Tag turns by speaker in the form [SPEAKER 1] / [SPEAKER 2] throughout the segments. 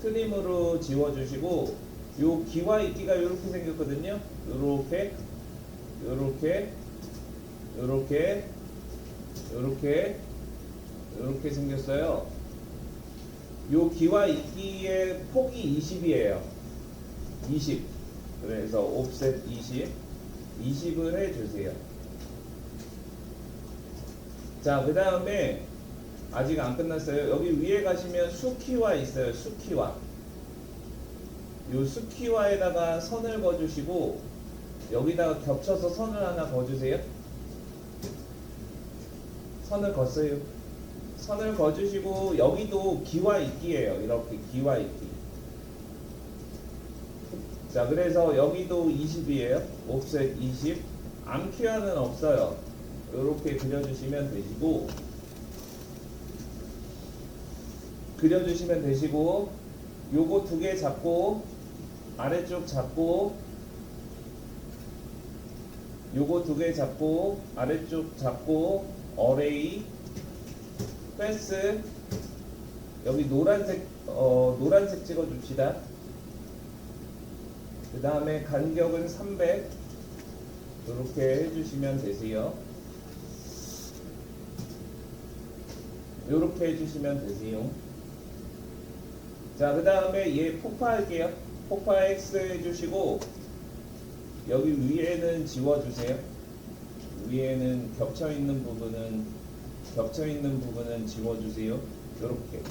[SPEAKER 1] 트림으로 지워주시고 요 기와 이끼가 이렇게 생겼거든요. 요렇게 요렇게 요렇게 요렇게 요렇게 생겼어요. 요 기와 이끼의 폭이 20이에요. 20. 그래서 옵셋 20을 해주세요. 자, 그 다음에 아직 안 끝났어요. 여기 위에 가시면 수키와 있어요. 수키와. 요 수키와에다가 선을 그어주시고 여기다가 겹쳐서 선을 하나 그어주세요. 선을 그었어요. 선을 그어주시고 여기도 기와 이끼예요. 이렇게 기와 이끼. 자, 그래서 여기도 20이에요. 옵셋 20. 암키와는 없어요. 이렇게 그려주시면 되시고 요거 두 개 잡고 아래쪽 잡고 요거 두 개 잡고 아래쪽 잡고 어레이 패스 여기 노란색 찍어줍시다. 그 다음에 간격은 300 이렇게 해주시면 되세요. 이렇게 해주시면 되세요. 자, 그 다음에 얘 폭파할게요. 폭파 X 해주시고 여기 위에는 지워주세요. 위에는 겹쳐있는 부분은 지워주세요. 이렇게.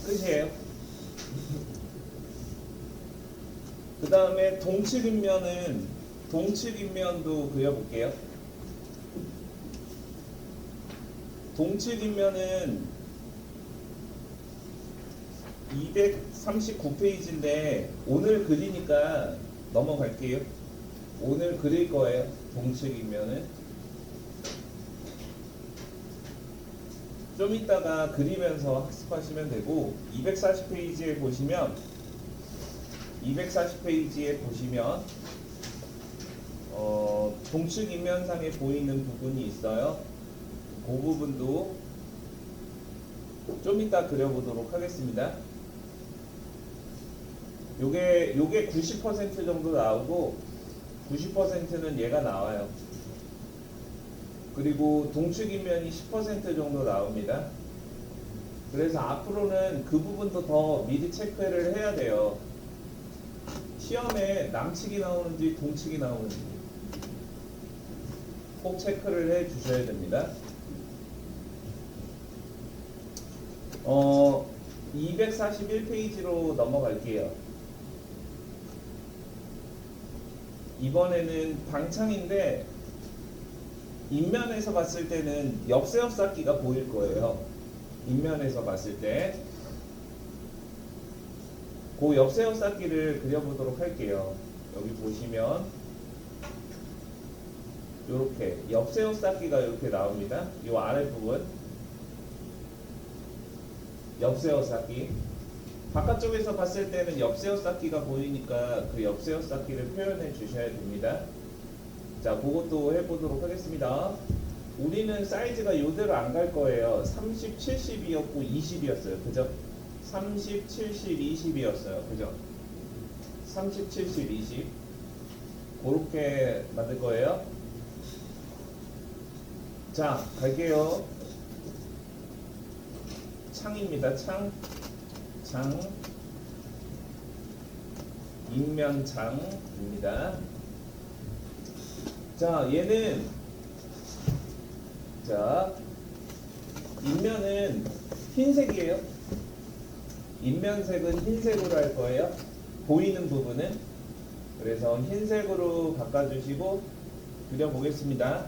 [SPEAKER 1] 끝이에요. 그 다음에 동측인면도 그려볼게요. 동측인면은 239페이지인데 오늘 그리니까 넘어갈게요. 오늘 그릴 거예요. 동측인면은 좀 이따가 그리면서 학습하시면 되고 240페이지에 보시면 동측 인면상에 보이는 부분이 있어요. 그 부분도 좀 이따 그려보도록 하겠습니다. 요게 90% 정도 나오고 90%는 얘가 나와요. 그리고 동측 인면이 10% 정도 나옵니다. 그래서 앞으로는 그 부분도 더 미리 체크를 해야 돼요. 시험에 남측이 나오는지 동측이 나오는지 꼭 체크를 해 주셔야 됩니다. 241페이지로 넘어갈게요. 이번에는 방창인데 인면에서 봤을 때는 옆세워 쌓기가 보일 거예요. 인면에서 봤을 때 그 옆세워 쌓기를 그려보도록 할게요. 여기 보시면 이렇게 옆세워 쌓기가 이렇게 나옵니다. 이 아랫부분 옆세워 쌓기. 바깥쪽에서 봤을 때는 옆세워 쌓기가 보이니까 그 옆세워 쌓기를 표현해 주셔야 됩니다. 자, 그것도 해보도록 하겠습니다. 우리는 사이즈가 이대로 안 갈 거예요. 30, 70이었고 20이었어요. 그죠? 30, 70, 20이었어요. 그죠? 30, 70, 20 그렇게 만들 거예요. 자, 갈게요. 창입니다. 창 인면창입니다. 자, 얘는 인면은 흰색이에요. 인면색은 흰색으로 할 거예요. 보이는 부분은. 그래서 흰색으로 바꿔주시고 그려보겠습니다.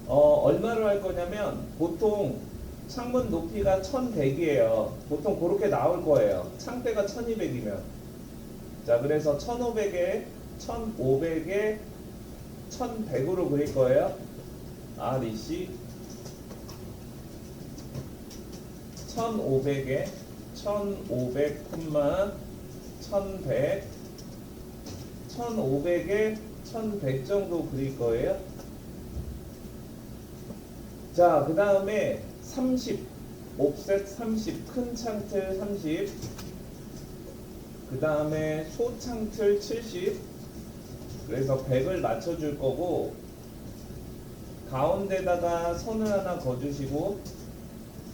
[SPEAKER 1] 얼마로 할 거냐면 보통 창문 높이가 1100이에요. 보통 그렇게 나올 거예요. 창대가 1200이면. 자, 그래서 1500에 1500에 1100으로 그릴 거예요. REC 1500에 1500, 1100 1500에 1100 정도 그릴 거예요. 자, 그 다음에 30 옵셋 30 큰 창틀 30 그 다음에 소창틀 70 그래서 100을 맞춰줄 거고 가운데다가 선을 하나 그어주시고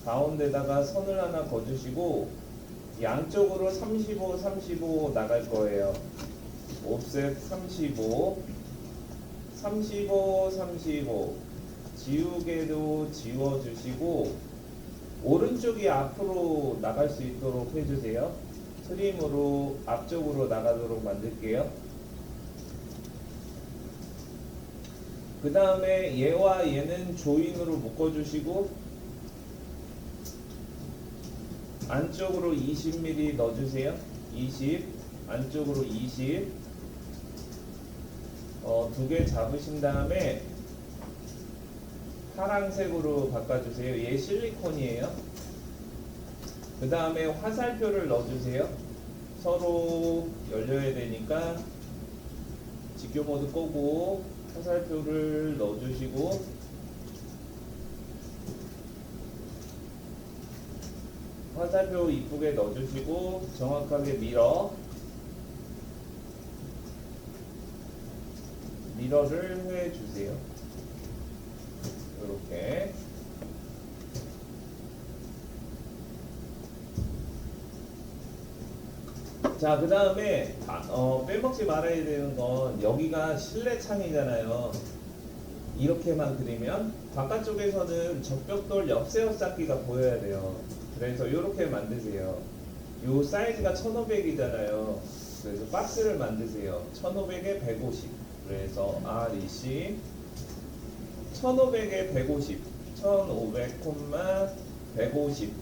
[SPEAKER 1] 가운데다가 선을 하나 그어주시고 양쪽으로 35, 35 나갈 거예요. 옵셋 35 35, 35 지우개도 지워주시고 오른쪽이 앞으로 나갈 수 있도록 해주세요. 트림으로 앞쪽으로 나가도록 만들게요. 그 다음에 얘와 얘는 조인으로 묶어주시고 안쪽으로 20mm 넣어주세요. 20 안쪽으로 20 두 개 잡으신 다음에 파란색으로 바꿔주세요. 얘 실리콘이에요. 그 다음에 화살표를 넣어주세요. 서로 열려야 되니까 직교 모드 끄고 화살표를 넣어주시고 화살표 이쁘게 넣어주시고 정확하게 미러를 해주세요. 이렇게 자, 그 다음에 빼먹지 말아야 되는 건 여기가 실내 창이잖아요. 이렇게만 그리면 바깥쪽에서는 적벽돌 옆세워 쌓기가 보여야 돼요. 그래서 이렇게 만드세요. 요 사이즈가 1500이잖아요. 그래서 박스를 만드세요. 1500에 150 그래서 REC 1500에 150 1500, 150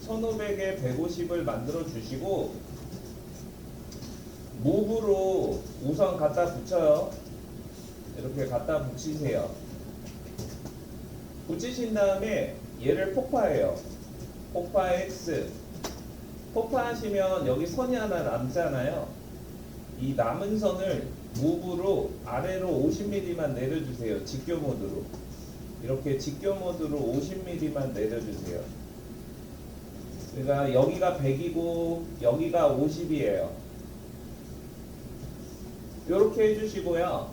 [SPEAKER 1] 1500에 150을 만들어 주시고 무브로 우선 갖다 붙여요. 이렇게 갖다 붙이세요. 붙이신 다음에 얘를 폭파해요. 폭파 X 폭파하시면 여기 선이 하나 남잖아요. 이 남은 선을 무브로 아래로 50mm만 내려주세요. 직교 모드로 이렇게 직교 모드로 50mm만 내려주세요. 그러니까 여기가 100이고 여기가 50이에요. 이렇게 해주시고요.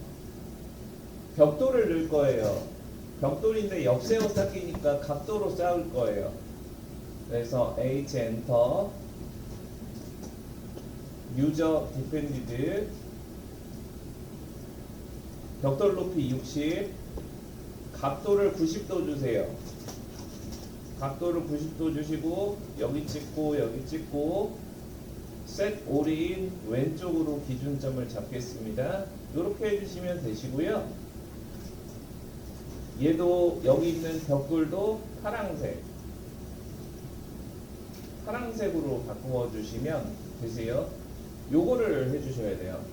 [SPEAKER 1] 벽돌을 넣을 거예요. 벽돌인데 옆세워 쌓기니까 각도로 쌓을 거예요. 그래서 H 엔터 유저 디펜디드 벽돌 높이 60 각도를 90도 주세요. 각도를 90도 주시고 여기 찍고 여기 찍고 셋 올인 왼쪽으로 기준점을 잡겠습니다. 이렇게 해주시면 되시고요. 얘도 여기 있는 벽돌도 파랑색으로 바꾸어 주시면 되세요. 요거를 해주셔야 돼요.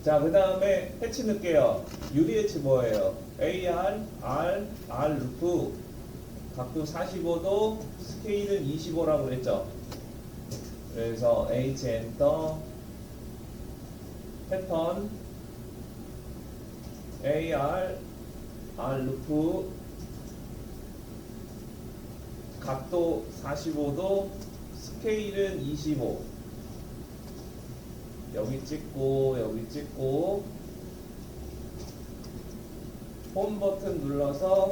[SPEAKER 1] 자, 그 다음에 해치 넣을게요. 유리 해치 뭐예요? AR, R 루프 각도 45도 스케일은 25라고 그랬죠. 그래서 H 엔터 패턴 AR R 루프 각도 45도 스케일은 25 여기 찍고 여기 찍고 홈 버튼 눌러서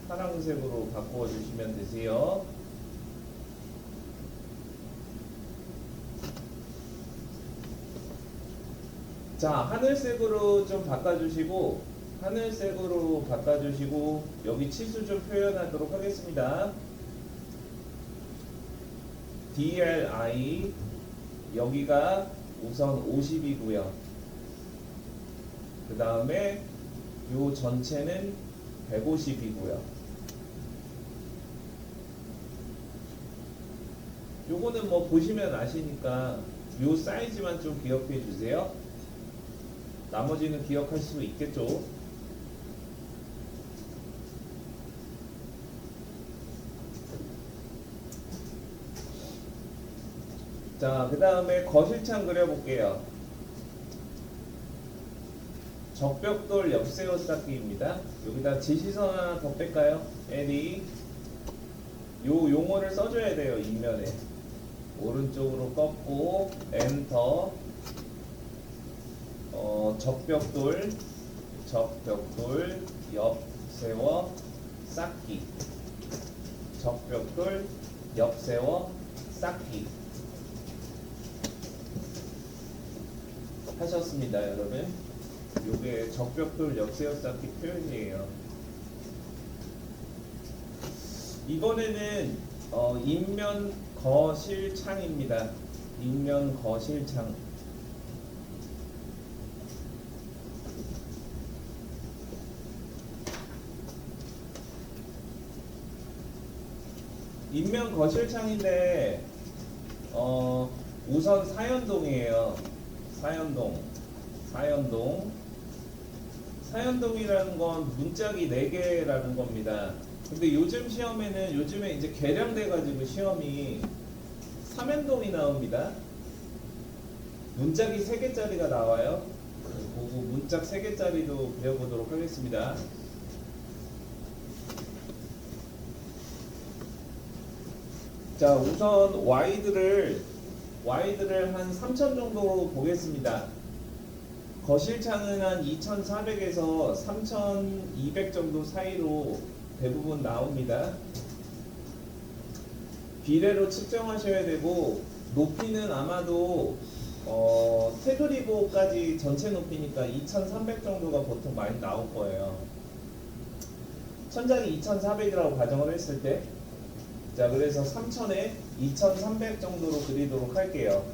[SPEAKER 1] 파란색으로 바꾸어 주시면 되세요. 자, 하늘색으로 좀 바꿔주시고 여기 치수 좀 표현하도록 하겠습니다. DLI 여기가 우선 50이고요. 그 다음에 요 전체는 150이고요. 요거는 뭐 보시면 아시니까 요 사이즈만 좀 기억해 주세요. 나머지는 기억할 수 있겠죠. 자, 그 다음에 거실창 그려볼게요. 적벽돌 옆세워 쌓기입니다. 여기다 지시선 하나 더 뺄까요? 에리. 요 용어를 써줘야 돼요. 인면에. 오른쪽으로 꺾고 엔터. 적벽돌 옆세워 쌓기. 적벽돌 옆세워 쌓기. 하셨습니다, 여러분. 요게 적벽돌 옆세워 쌓기 표현이에요. 이번에는 인면 거실창입니다. 인면 거실창. 인면 거실창인데 우선 사연동이에요. 사연동이라는 건 문짝이 4개라는 겁니다. 근데 요즘 시험에는 요즘에 이제 개량돼 가지고 시험이 삼연동이 나옵니다. 문짝이 3개짜리가 나와요. 보고 문짝 3개짜리도 그려보도록 하겠습니다. 자, 우선 와이드를 한 3000 정도로 보겠습니다. 거실창은 한 2400에서 3200 정도 사이로 대부분 나옵니다. 비례로 측정하셔야 되고, 높이는 아마도 테두리보까지 전체 높이니까 2300 정도가 보통 많이 나올 거예요. 천장이 2400이라고 가정을 했을 때, 자, 그래서 3000에 2300 정도로 그리도록 할게요.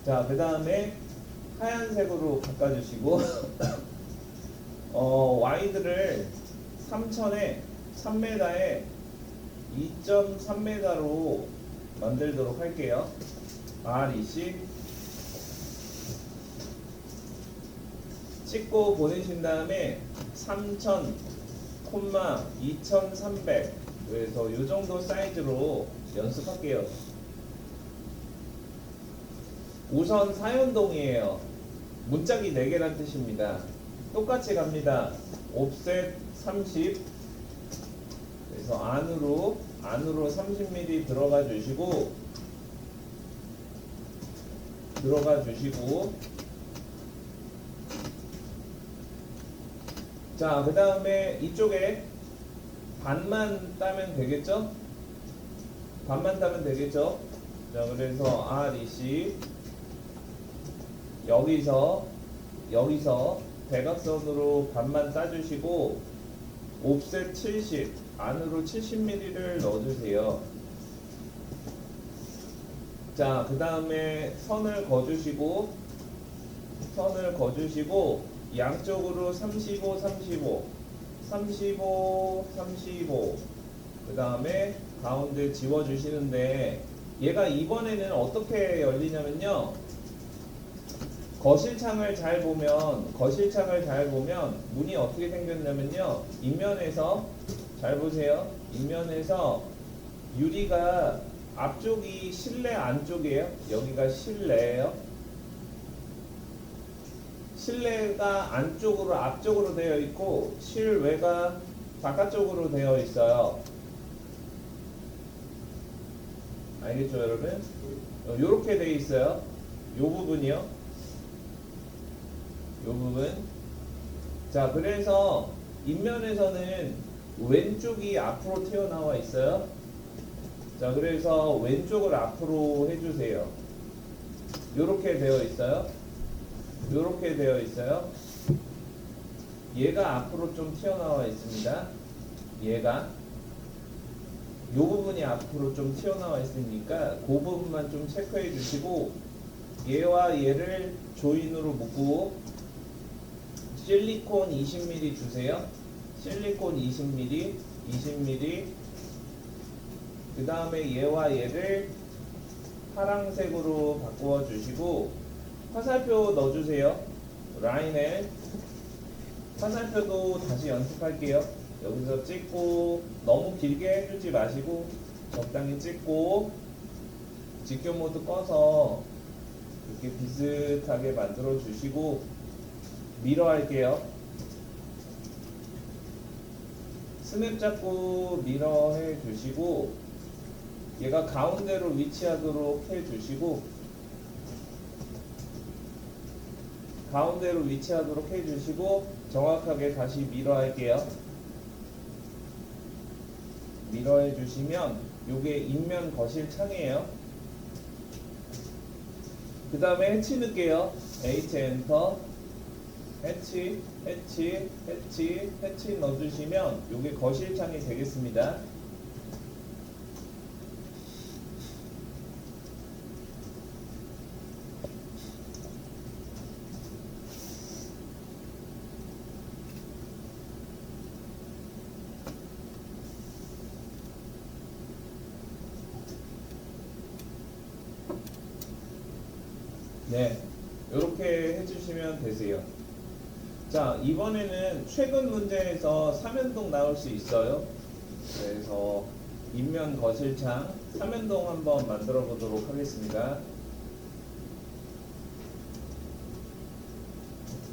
[SPEAKER 1] 자, 그 다음에 하얀색으로 바꿔주시고 와이드를 3000에 3m에 2.3m로 만들도록 할게요. R20 찍고 보내신 다음에 3000, 2300 그래서 이 정도 사이즈로 연습할게요. 우선 사연동이에요. 문짝이 4개란 뜻입니다. 똑같이 갑니다. 옵셋 30. 그래서 안으로 30mm 들어가 주시고 자, 그 다음에 이쪽에 반만 따면 되겠죠? 자, 그래서 R20 여기서 대각선으로 반만 따주시고 옵셋 70 안으로 70mm를 넣어주세요. 자, 그 다음에 선을 그어주시고 양쪽으로 35 그 다음에 가운데 지워주시는데, 얘가 이번에는 어떻게 열리냐면요, 거실창을 잘 보면 문이 어떻게 생겼냐면요, 인면에서 잘 보세요. 인면에서 유리가 앞쪽이 실내 안쪽이에요. 여기가 실내예요. 실내가 안쪽으로 앞쪽으로 되어 있고 실외가 바깥쪽으로 되어 있어요. 알겠죠, 여러분? 요렇게 되어 있어요. 요 부분이요. 요 부분. 자, 그래서 인면에서는 왼쪽이 앞으로 튀어나와 있어요. 자, 그래서 왼쪽을 앞으로 해주세요. 요렇게 되어 있어요. 얘가 앞으로 좀 튀어나와 있습니다. 요 부분이 앞으로 좀 튀어나와 있으니까 그 부분만 좀 체크해 주시고, 얘와 얘를 조인으로 묶고 실리콘 20mm 주세요. 실리콘 20mm 그 다음에 얘와 얘를 파란색으로 바꾸어 주시고 화살표 넣어주세요. 라인에 화살표도 다시 연습할게요. 여기서 찍고 너무 길게 해주지 마시고 적당히 찍고 직교 모드 꺼서 이렇게 비슷하게 만들어 주시고 미러 할게요. 스냅 잡고 미러 해 주시고 얘가 가운데로 위치하도록 해 주시고 가운데로 위치하도록 해 주시고 정확하게 다시 미러 할게요. 미러 해 주시면 요게 인면 거실 창이에요. 그 다음에 해치 넣을게요. H 엔터 해치 해치 해치 해치 넣어주시면 요게 거실 창이 되겠습니다. 네, 이렇게 해주시면 되세요. 자, 이번에는 최근 문제에서 삼연동 나올 수 있어요. 그래서 인면 거실창 삼연동 한번 만들어 보도록 하겠습니다.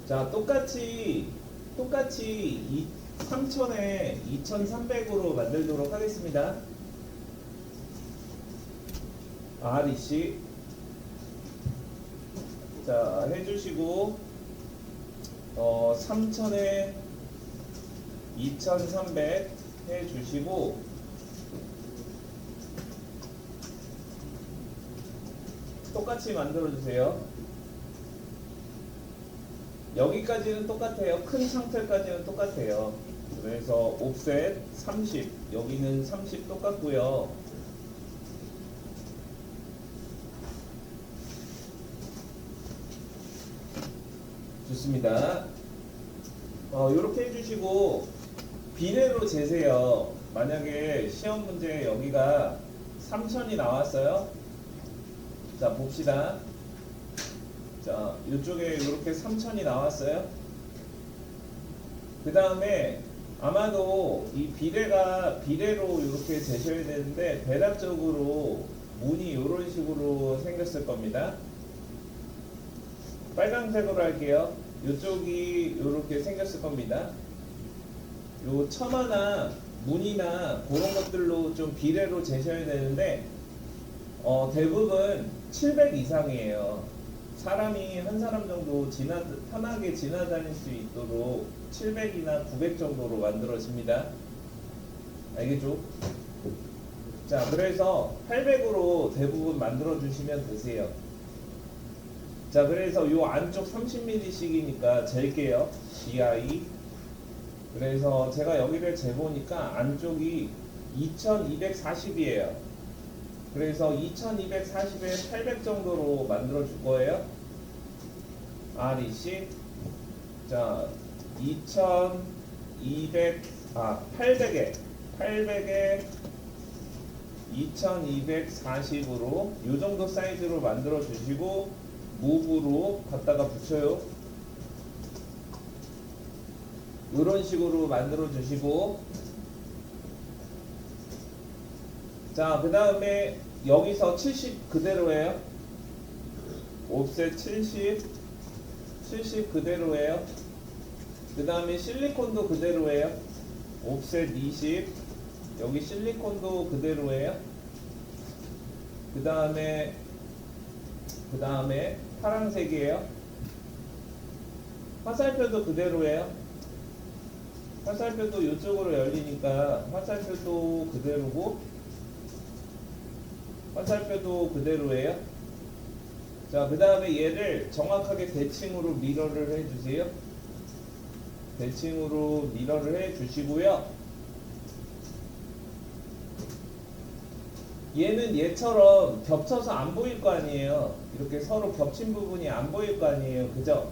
[SPEAKER 1] 자, 똑같이 3000에 2300으로 만들도록 하겠습니다. REC 자, 해주시고 3000에 2300 해주시고 똑같이 만들어주세요. 여기까지는 똑같아요. 큰 창틀까지는 똑같아요. 그래서 옵셋 30 여기는 30 똑같고요. 좋습니다. 이렇게 해주시고 비례로 재세요. 만약에 시험 문제 여기가 3000이 나왔어요. 자, 봅시다. 자, 이쪽에 이렇게 3000이 나왔어요. 그 다음에 아마도 이 비례로 이렇게 재셔야 되는데 대략적으로 문이 이런 식으로 생겼을 겁니다. 빨간색으로 할게요. 이쪽이 이렇게 생겼을 겁니다. 요 처마나 문이나 그런 것들로 좀 비례로 재셔야 되는데 대부분 700 이상이에요. 사람이 한 사람 정도 편하게 지나다닐 수 있도록 700이나 900 정도로 만들어집니다. 알겠죠? 자, 그래서 800으로 대부분 만들어 주시면 되세요. 자, 그래서 요 안쪽 30mm씩이니까 잴게요. DI. 그래서 제가 여기를 재보니까 안쪽이 2240이에요. 그래서 2240에 800 정도로 만들어 줄 거예요. REC. 자, 800에 2240으로 요 정도 사이즈로 만들어 주시고 무브로 갖다가 붙여요. 이런 식으로 만들어 주시고 자, 그 다음에 여기서 70 그대로예요. 옵셋 70 그대로예요. 그 다음에 실리콘도 그대로예요. 옵셋 20 여기 실리콘도 그대로예요. 그 다음에 파란색이에요. 화살표도 그대로예요. 화살표도 이쪽으로 열리니까 화살표도 그대로고 화살표도 그대로예요. 자, 그 다음에 얘를 정확하게 대칭으로 미러를 해주세요. 대칭으로 미러를 해주시고요. 얘는 얘처럼 겹쳐서 안 보일 거 아니에요. 이렇게 서로 겹친 부분이 안 보일 거 아니에요. 그죠?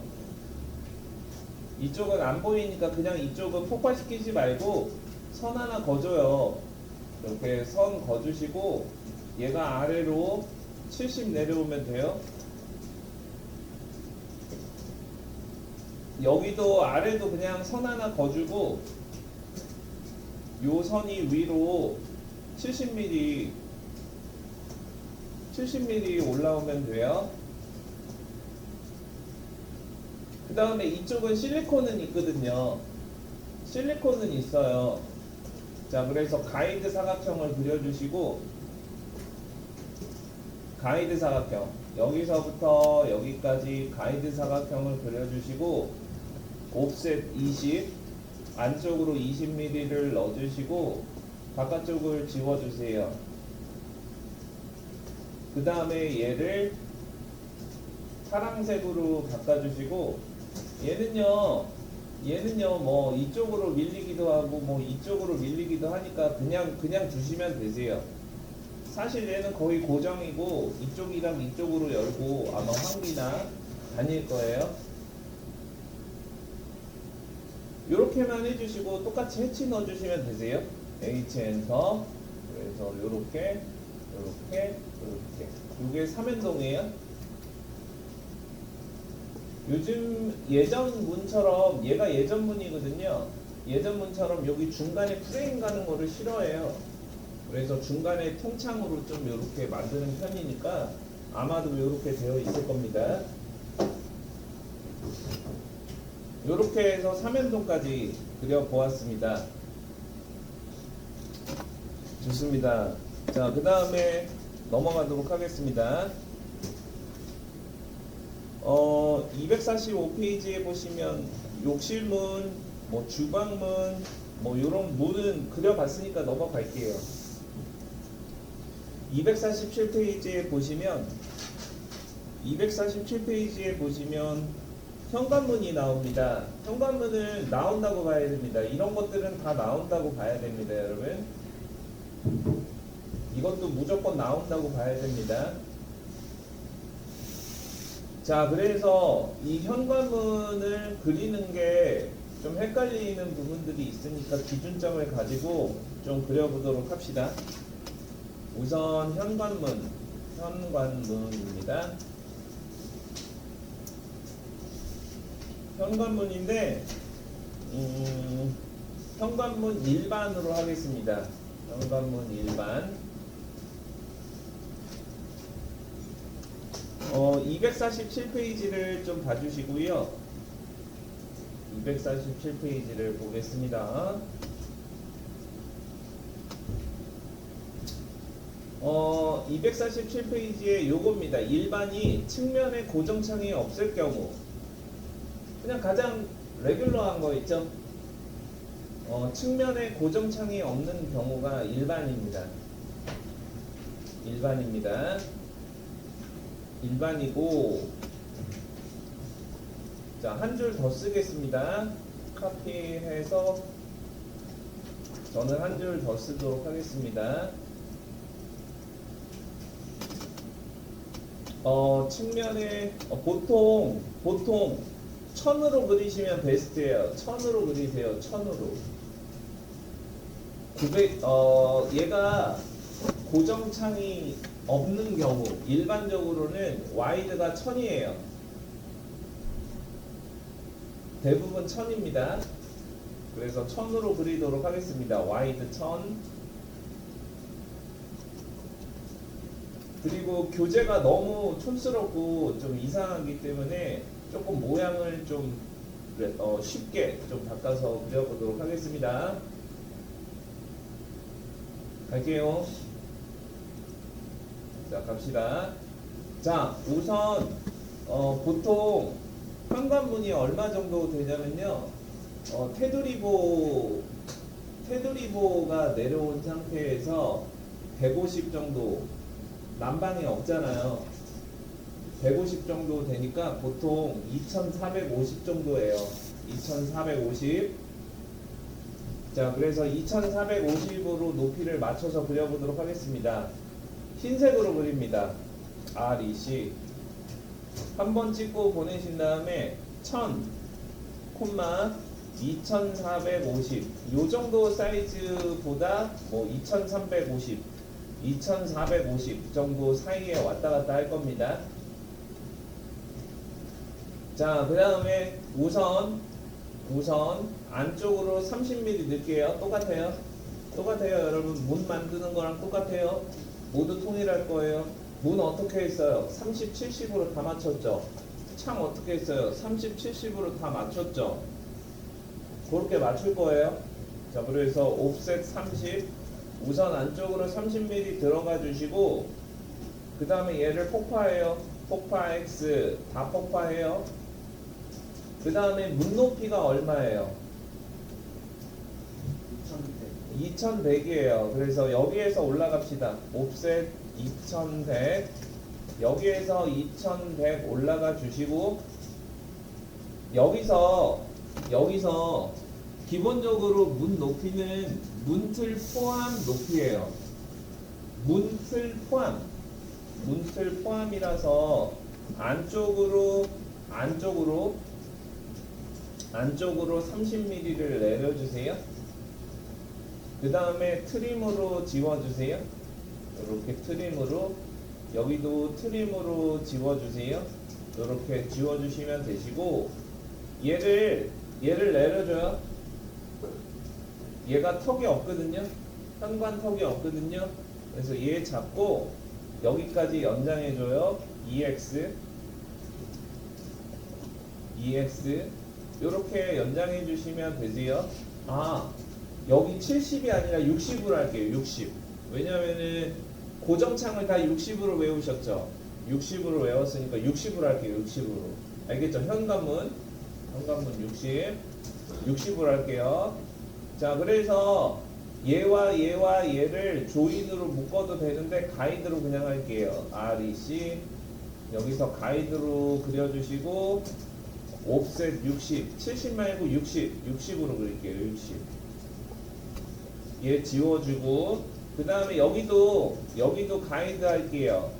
[SPEAKER 1] 이쪽은 안 보이니까 그냥 이쪽은 폭발시키지 말고 선 하나 거줘요. 이렇게 선 거주시고 얘가 아래로 70 내려오면 돼요. 여기도 아래도 그냥 선 하나 거주고 요 선이 위로 70mm 70mm 올라오면 돼요. 그 다음에 이쪽은 실리콘은 있거든요. 실리콘은 있어요. 자, 그래서 가이드 사각형을 그려주시고, 가이드 사각형, 여기서부터 여기까지 가이드 사각형을 그려주시고, 옵셋 20, 안쪽으로 20mm를 넣어주시고 바깥쪽을 지워주세요. 그 다음에 얘를 파란색으로 바꿔주시고, 얘는요 뭐 이쪽으로 밀리기도 하고 뭐 이쪽으로 밀리기도 하니까 그냥 주시면 되세요. 사실 얘는 거의 고정이고 이쪽이랑 이쪽으로 열고 아마 환기나 다닐 거예요. 요렇게만 해주시고 똑같이 해치 넣어주시면 되세요. H 엔터. 그래서 요렇게 요게 3연동이에요. 요즘 예전 문처럼 얘가 예전 문이거든요. 예전 문처럼 여기 중간에 프레임 가는 거를 싫어해요. 그래서 중간에 통창으로 좀 요렇게 만드는 편이니까 아마도 요렇게 되어 있을 겁니다. 요렇게 해서 3연동까지 그려보았습니다. 좋습니다. 자, 그 다음에 넘어가도록 하겠습니다. 245페이지에 보시면 욕실문, 뭐 주방문, 뭐 요런 문은 그려봤으니까 넘어갈게요. 247페이지에 보시면 현관문이 나옵니다. 현관문을 나온다고 봐야 됩니다. 이런 것들은 다 나온다고 봐야 됩니다, 여러분. 이것도 무조건 나온다고 봐야 됩니다. 자, 그래서 이 현관문을 그리는 게 좀 헷갈리는 부분들이 있으니까 기준점을 가지고 좀 그려보도록 합시다. 우선 현관문입니다. 현관문인데 현관문 일반으로 하겠습니다. 현관문 일반. 247페이지를 좀 봐주시고요. 247페이지를 보겠습니다. 247페이지에 요겁니다. 일반이 측면에 고정창이 없을 경우, 그냥 가장 레귤러한 거 있죠? 측면에 고정창이 없는 경우가 일반입니다. 일반이고, 자, 한 줄 더 쓰겠습니다. 카피해서 저는 한 줄 더 쓰도록 하겠습니다. 측면에 보통 천으로 그리시면 베스트예요. 천으로 그리세요. 천으로. 얘가 고정창이 없는 경우 일반적으로는 와이드가 1000이에요. 대부분 1000입니다. 그래서 1000으로 그리도록 하겠습니다. 와이드 1000. 그리고 교재가 너무 촌스럽고 좀 이상하기 때문에 조금 모양을 좀 쉽게 좀 바꿔서 그려보도록 하겠습니다. 갈게요. 자, 갑시다. 자, 우선 보통 현관문이 얼마 정도 되냐면요, 테두리보가 내려온 상태에서 150 정도, 난방이 없잖아요. 150 정도 되니까 보통 2450 정도예요. 2450. 자, 그래서 2450으로 높이를 맞춰서 그려보도록 하겠습니다. 흰색으로 그립니다. REC. 한번 찍고 보내신 다음에 1000, 2450. 요 정도 사이즈보다 뭐 2350, 2450 정도 사이에 왔다 갔다 할 겁니다. 자, 그 다음에 우선 안쪽으로 30mm 넣을게요. 똑같아요 여러분. 문 만드는 거랑 똑같아요. 모두 통일할 거예요. 문 어떻게 했어요? 30, 70으로 다 맞췄죠? 창 어떻게 했어요? 30, 70으로 다 맞췄죠? 그렇게 맞출 거예요. 자, 그래서 옵셋 30, 우선 안쪽으로 30mm 들어가 주시고, 그 다음에 얘를 폭파해요. 폭파 X, 다 폭파해요. 그 다음에 문 높이가 얼마예요? 2100이에요. 그래서 여기에서 올라갑시다. 옵셋 2100, 여기에서 2100 올라가 주시고, 여기서 기본적으로 문 높이는 문틀 포함 높이에요. 문틀 포함이라서 안쪽으로 30mm를 내려주세요. 그 다음에 트림으로 지워주세요. 이렇게 트림으로, 여기도 트림으로 지워주세요. 이렇게 지워주시면 되시고, 얘를 내려줘요. 얘가 턱이 없거든요. 현관 턱이 없거든요. 그래서 얘 잡고 여기까지 연장해줘요. EX 이렇게 연장해 주시면 되세요. 아, 여기 70이 아니라 60으로 할게요. 60. 왜냐면은 고정창을 다 60으로 외우셨죠? 60으로 외웠으니까 60으로 할게요. 60으로. 알겠죠? 현관문 60으로 할게요. 자, 그래서 얘와 얘를 조인으로 묶어도 되는데 가이드로 그냥 할게요. REC 여기서 가이드로 그려주시고, 옵셋 60, 70 말고 60으로 그릴게요. 60. 얘 지워주고, 그 다음에 여기도 가이드 할게요.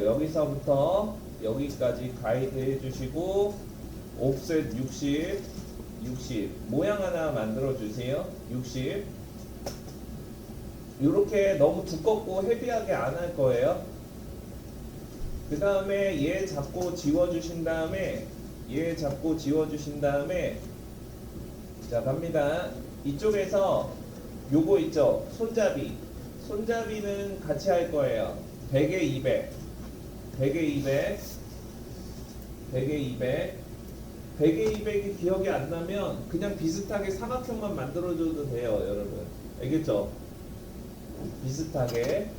[SPEAKER 1] 여기서부터 여기까지 가이드 해주시고, 옵셋 60 모양 하나 만들어 주세요. 60. 이렇게 너무 두껍고 헤비하게 안 할 거예요. 그 다음에 얘 잡고 지워주신 다음에 자, 갑니다. 이쪽에서 요거 있죠? 손잡이는 같이 할 거예요. 100에 200이 기억이 안 나면 그냥 비슷하게 사각형만 만들어줘도 돼요, 여러분. 알겠죠? 비슷하게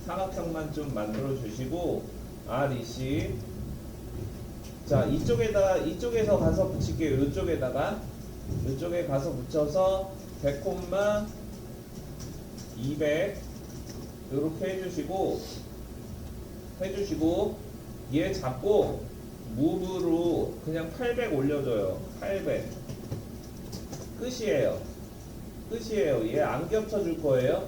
[SPEAKER 1] 사각형만 좀 만들어주시고, REC. 자, 이쪽에서 가서 붙일게요. 이쪽에 가서 붙여서 100, 200 이렇게 해주시고, 얘 잡고 무브로 그냥 800 올려줘요. 800 끝이에요. 얘 안 겹쳐줄 거예요.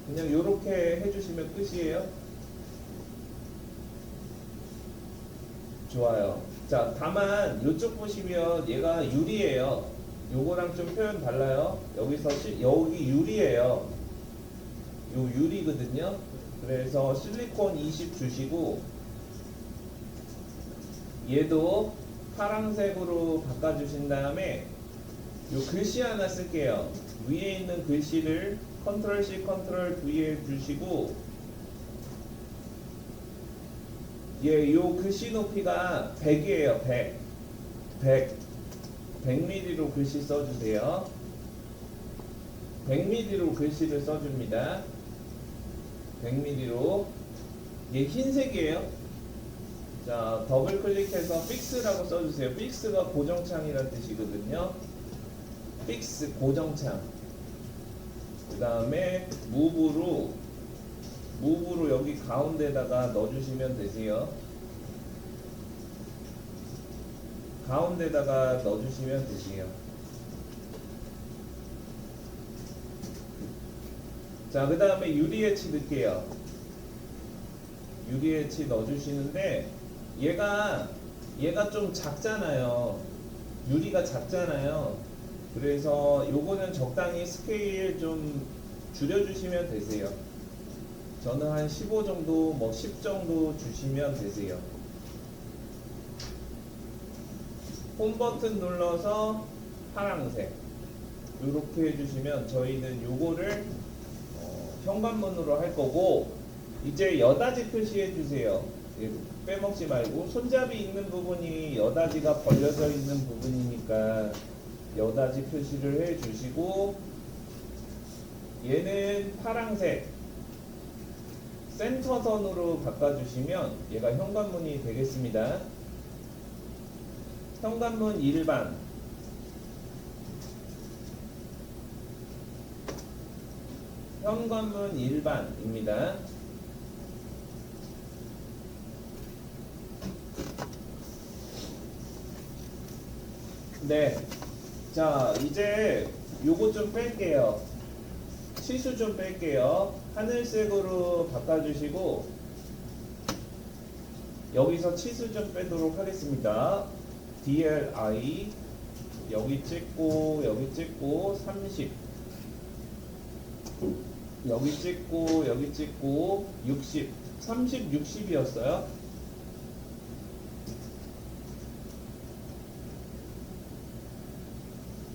[SPEAKER 1] 그냥 이렇게 해주시면 끝이에요. 좋아요. 자, 다만 이쪽 보시면 얘가 유리예요. 요거랑 좀 표현 달라요. 여기 유리예요. 요 유리거든요. 그래서 실리콘 20 주시고, 얘도 파란색으로 바꿔주신 다음에 요 글씨 하나 쓸게요. 위에 있는 글씨를 컨트롤 C, 컨트롤 V 해주시고, 요 글씨 높이가 100이에요. 100mm로 글씨 써주세요. 100mm로 글씨를 써줍니다. 100mm로. 얘 흰색이에요. 자, 더블 클릭해서 픽스라고 써주세요. 픽스가 고정창이라는 뜻이거든요. 픽스 고정창. 그 다음에 무브로 여기 가운데다가 넣어주시면 되세요. 자, 그 다음에 유리엣지 넣을게요. 유리엣지 넣어주시는데, 얘가 좀 작잖아요. 유리가 작잖아요. 그래서 요거는 적당히 스케일 좀 줄여주시면 되세요. 저는 한 15 정도, 10 정도 주시면 되세요. 홈 버튼 눌러서 파란색 이렇게 해주시면 저희는 요거를 현관문으로 할 거고, 이제 여다지 표시해 주세요. 빼먹지 말고 손잡이 있는 부분이 여다지가 벌려져 있는 부분이니까 여다지 표시를 해 주시고 얘는 파랑색 센터선으로 바꿔주시면 얘가 현관문이 되겠습니다. 현관문 일반 현관문 일반입니다. 네. 자, 이제 요거 좀 뺄게요. 치수 좀 뺄게요. 하늘색으로 바꿔주시고 여기서 치수 좀 빼도록 하겠습니다. DLI 여기 찍고 여기 찍고 30 여기 찍고 60 30 60이었어요.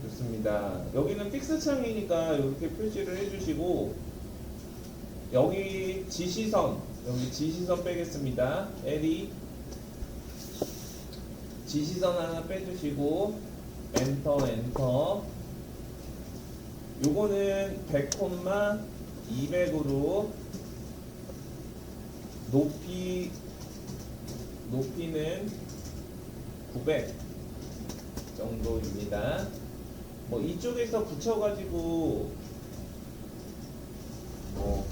[SPEAKER 1] 좋습니다. 여기는 픽스 창이니까 이렇게 표시를 해주시고 여기 지시선 빼겠습니다. LE 지시선 하나 빼주시고 엔터 요거는 100,200으로 높이는 900 정도입니다. 뭐 이쪽에서 붙여가지고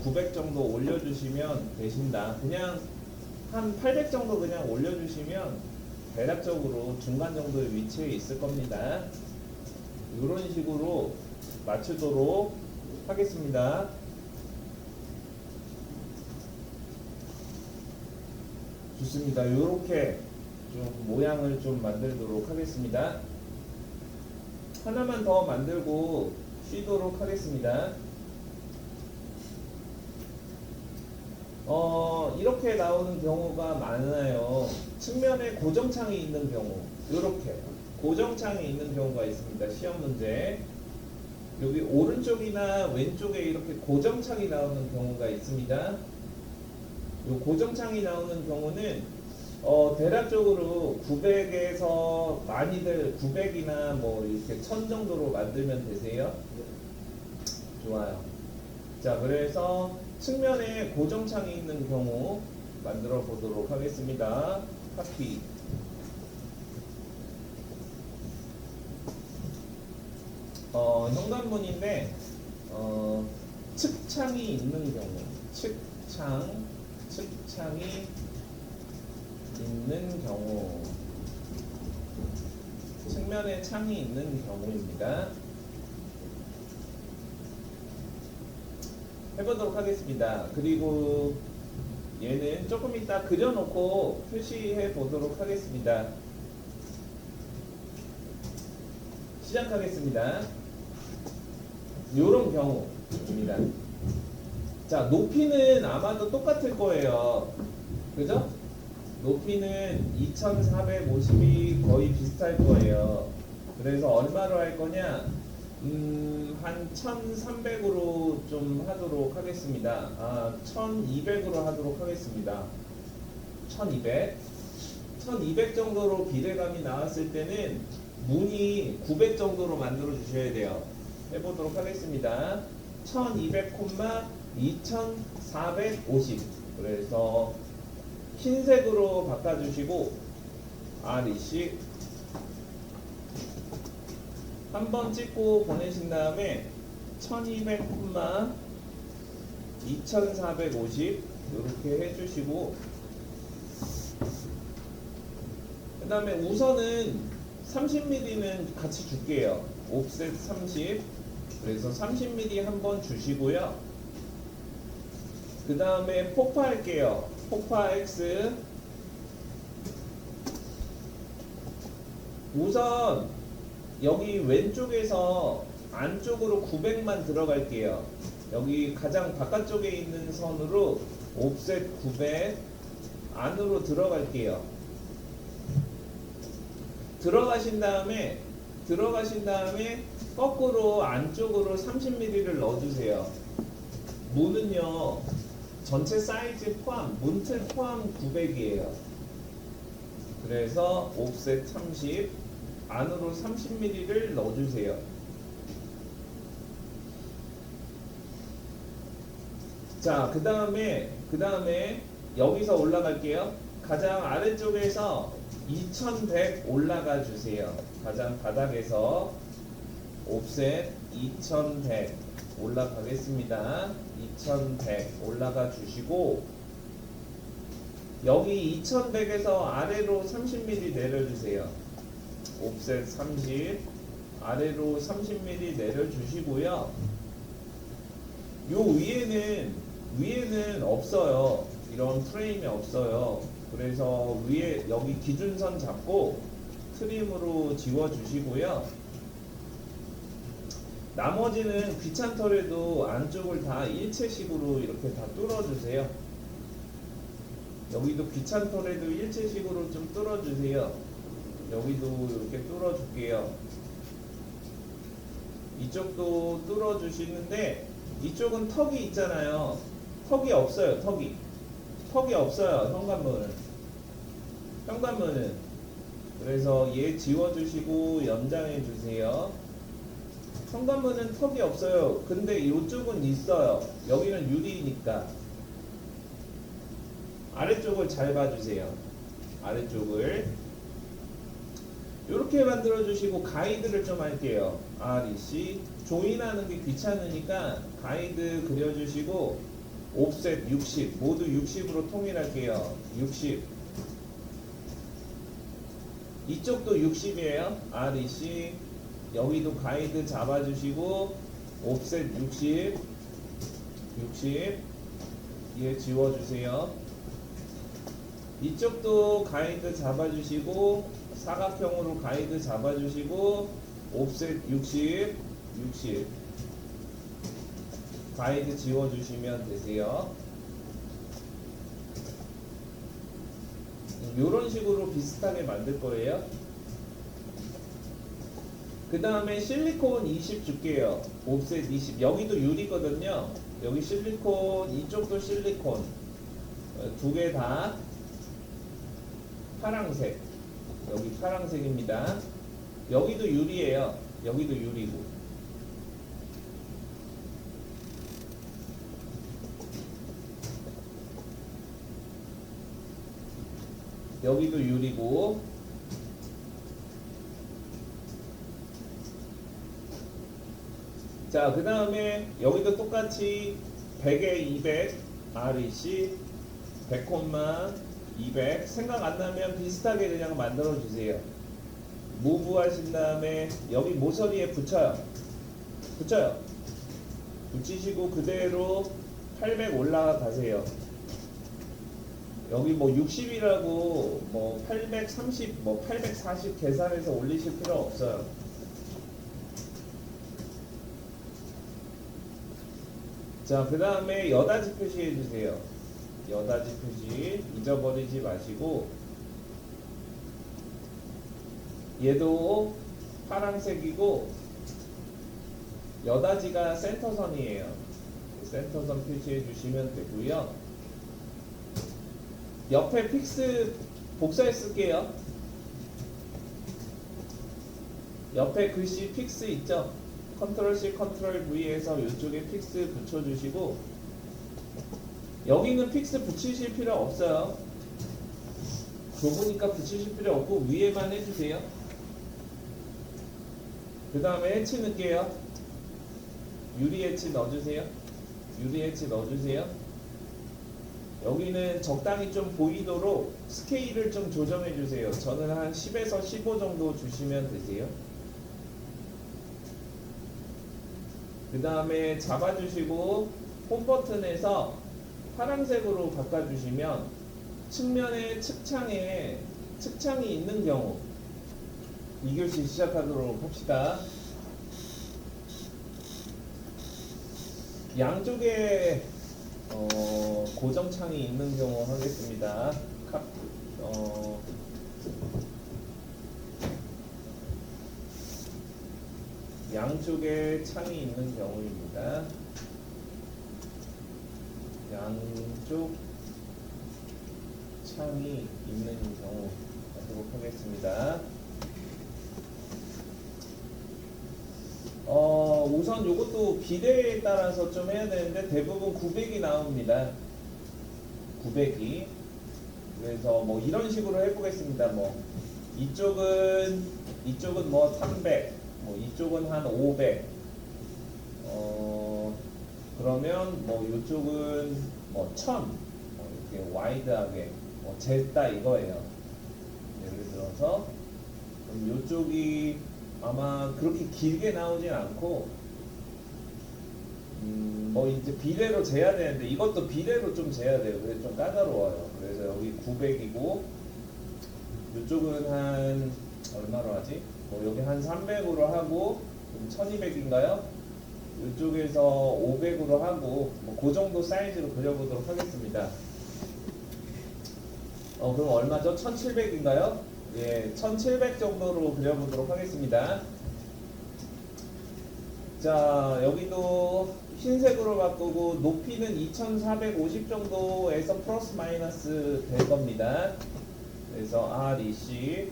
[SPEAKER 1] 900 정도 올려주시면 되신다. 그냥 한 800 정도 그냥 올려주시면 대략적으로 중간 정도의 위치에 있을 겁니다. 이런 식으로 맞추도록 하겠습니다. 좋습니다. 이렇게 좀 모양을 좀 만들도록 하겠습니다. 하나만 더 만들고 쉬도록 하겠습니다. 이렇게 나오는 경우가 많아요. 측면에 고정창이 있는 경우, 이렇게 고정창이 있는 경우가 있습니다. 시험 문제 여기 오른쪽이나 왼쪽에 이렇게 고정창이 나오는 경우가 있습니다. 이 고정창이 나오는 경우는 대략적으로 900에서 많이들 900이나 뭐 이렇게 1000 정도로 만들면 되세요. 좋아요. 자, 그래서 측면에 고정창이 있는 경우 만들어 보도록 하겠습니다. 카피. 현관문인데 측창이 있는 경우, 측창이 있는 경우, 측면에 창이 있는 경우입니다. 해보도록 하겠습니다. 그리고 얘는 조금 이따 그려놓고 표시해 보도록 하겠습니다. 시작하겠습니다. 요런 경우입니다. 자, 높이는 아마도 똑같을 거예요. 그죠? 높이는 2450이 거의 비슷할 거예요. 그래서 얼마로 할 거냐? 한 1300으로 좀 하도록 하겠습니다. 1200으로 하도록 하겠습니다. 1200 정도로 비례감이 나왔을 때는 문이 900 정도로 만들어 주셔야 돼요. 해보도록 하겠습니다. 1200, 2450. 그래서 흰색으로 바꿔주시고 REC 한번 찍고 보내신 다음에 1200, 2450 이렇게 해주시고 그 다음에 우선은 30mm는 같이 줄게요. 옵셋 30. 그래서 30mm 한번 주시고요. 그 다음에 폭파 할게요. 폭파 X. 우선 여기 왼쪽에서 안쪽으로 900만 들어갈게요. 여기 가장 바깥쪽에 있는 선으로 옵셋 900 안으로 들어갈게요. 들어가신 다음에 거꾸로 안쪽으로 30mm를 넣어주세요. 문은요 전체 사이즈 포함, 문틀 포함 900이에요. 그래서 옵셋 30, 안으로 30mm를 넣어주세요. 자, 그 다음에 여기서 올라갈게요. 가장 아래쪽에서 2100 올라가 주세요. 가장 바닥에서 옵셋 2100 올라가겠습니다. 2100 올라가 주시고 여기 2100에서 아래로 30mm 내려주세요. 옵셋 30 아래로 30mm 내려주시고요. 요 위에는 없어요. 이런 프레임이 없어요. 그래서 위에 여기 기준선 잡고 트림으로 지워주시고요. 나머지는 귀찮더라도 안쪽을 다 일체식으로 이렇게 다 뚫어주세요. 여기도 귀찮더라도 일체식으로 좀 뚫어주세요. 여기도 이렇게 뚫어줄게요. 이쪽도 뚫어주시는데 이쪽은 턱이 있잖아요. 턱이 없어요. 턱이 없어요. 현관문은 그래서 얘 지워주시고 연장해주세요. 현관문은 턱이 없어요. 근데 이쪽은 있어요. 여기는 유리니까 아래쪽을 잘 봐주세요. 아래쪽을 이렇게 만들어주시고 가이드를 좀 할게요. REC 조인하는 게 귀찮으니까 가이드 그려주시고 옵셋 60 모두 60으로 통일할게요. 60 이쪽도 60이에요. REC 여기도 가이드 잡아주시고 옵셋 60 얘 지워주세요. 이쪽도 가이드 잡아주시고 사각형으로 가이드 잡아주시고 옵셋 60 가이드 지워주시면 되세요. 이런 식으로 비슷하게 만들 거예요. 그 다음에 실리콘 20 줄게요. 옵셋 20 여기도 유리거든요. 여기 실리콘 이쪽도 실리콘 두 개 다 파랑색 여기 파랑색입니다. 여기도 유리예요. 여기도 유리고 여기도 유리고 자, 그 다음에 여기도 똑같이 100에 200 REC 100콤마 200 생각 안 나면 비슷하게 그냥 만들어 주세요. 무브 하신 다음에 여기 모서리에 붙여요. 붙이시고 그대로 800 올라가세요. 여기 뭐 60이라고 뭐 830 뭐 840 계산해서 올리실 필요 없어요. 자, 그 다음에 여다지 표시해 주세요. 여다지 표시 잊어버리지 마시고 얘도 파란색이고 여다지가 센터선이에요. 센터선 표시해 주시면 되고요. 옆에 픽스 복사해 쓸게요. 옆에 글씨 픽스 있죠? 컨트롤 C, 컨트롤 V에서 이쪽에 픽스 붙여주시고 여기는 픽스 붙이실 필요 없어요. 좁으니까 붙이실 필요 없고 위에만 해주세요. 그 다음에 해치 넣을게요. 유리 해치 넣어주세요. 여기는 적당히 좀 보이도록 스케일을 좀 조정해주세요. 저는 한 10에서 15 정도 주시면 되세요. 그 다음에 잡아주시고 홈 버튼에서 파란색으로 바꿔주시면 측면에 측창이 있는 경우 2교시 시작하도록 합시다. 양쪽에 고정창이 있는 경우 하겠습니다. 양쪽에 창이 있는 경우입니다. 양쪽 창이 있는 경우 하도록 하겠습니다. 우선 이것도 비례에 따라서 좀 해야 되는데 대부분 900이 나옵니다. 900이. 그래서 뭐 이런 식으로 해보겠습니다. 뭐 이쪽은 뭐 300, 뭐 이쪽은 한 500. 그러면 뭐 이쪽은 뭐 1000. 뭐 이렇게 와이드하게 뭐 쟀다 이거예요. 예를 들어서 그럼 이쪽이 아마 그렇게 길게 나오진 않고 뭐 이제 비례로 재야 되는데 이것도 비례로 좀 재야 돼요. 그래서 좀 까다로워요. 그래서 여기 900이고 이쪽은 한 얼마로 하지? 뭐 여기 한 300으로 하고 1200인가요? 이쪽에서 500으로 하고 뭐 그 정도 사이즈로 그려보도록 하겠습니다. 그럼 얼마죠? 1700인가요? 예, 1700 정도로 그려보도록 하겠습니다. 자, 여기도 흰색으로 바꾸고 높이는 2450 정도에서 플러스 마이너스 될 겁니다. 그래서 REC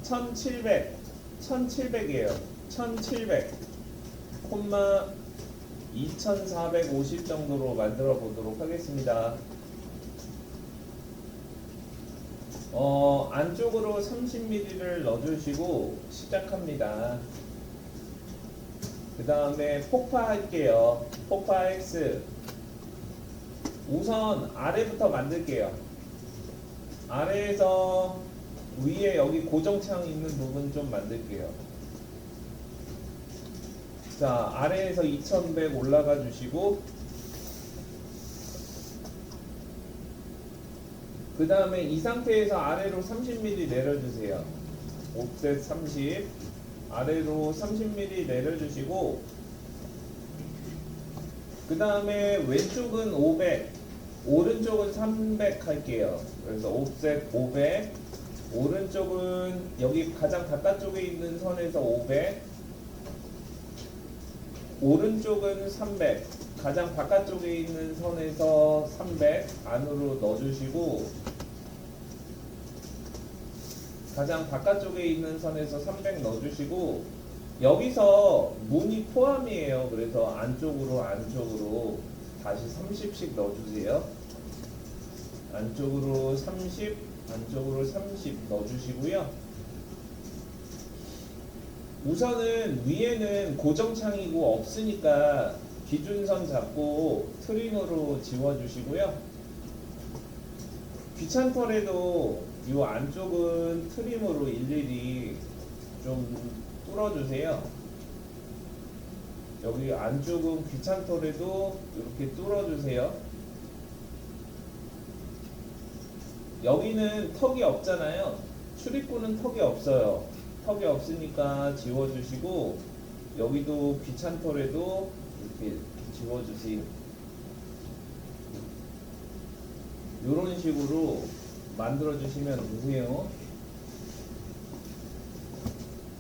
[SPEAKER 1] 1700이에요. 1700 콤마 2450 정도로 만들어 보도록 하겠습니다. 안쪽으로 30mm를 넣어주시고 시작합니다. 그 다음에 폭파할게요. 폭파 X. 우선 아래부터 만들게요. 아래에서 위에 여기 고정창 있는 부분 좀 만들게요. 자, 아래에서 2100 올라가 주시고 그 다음에 이 상태에서 아래로 30mm 내려주세요. 옵셋 30 아래로 30mm 내려주시고 그 다음에 왼쪽은 500 오른쪽은 300 할게요. 그래서 옵셋 500 오른쪽은 여기 가장 바깥쪽에 있는 선에서 500 오른쪽은 300 가장 바깥쪽에 있는 선에서 300 안으로 넣어주시고 가장 바깥쪽에 있는 선에서 300 넣어주시고 여기서 문이 포함이에요. 그래서 안쪽으로 다시 30씩 넣어주세요. 안쪽으로 30 안쪽으로 30 넣어주시고요. 우선은 위에는 고정창이고 없으니까 기준선 잡고 트림으로 지워주시고요. 귀찮더라도 이 안쪽은 트림으로 일일이 좀 뚫어주세요. 여기 안쪽은 귀찮더라도 이렇게 뚫어주세요. 여기는 턱이 없잖아요. 출입구는 턱이 없어요. 턱이 없으니까 지워주시고 여기도 귀찮더라도 이렇게 지워주세요. 이런 식으로 만들어 주시면 되세요.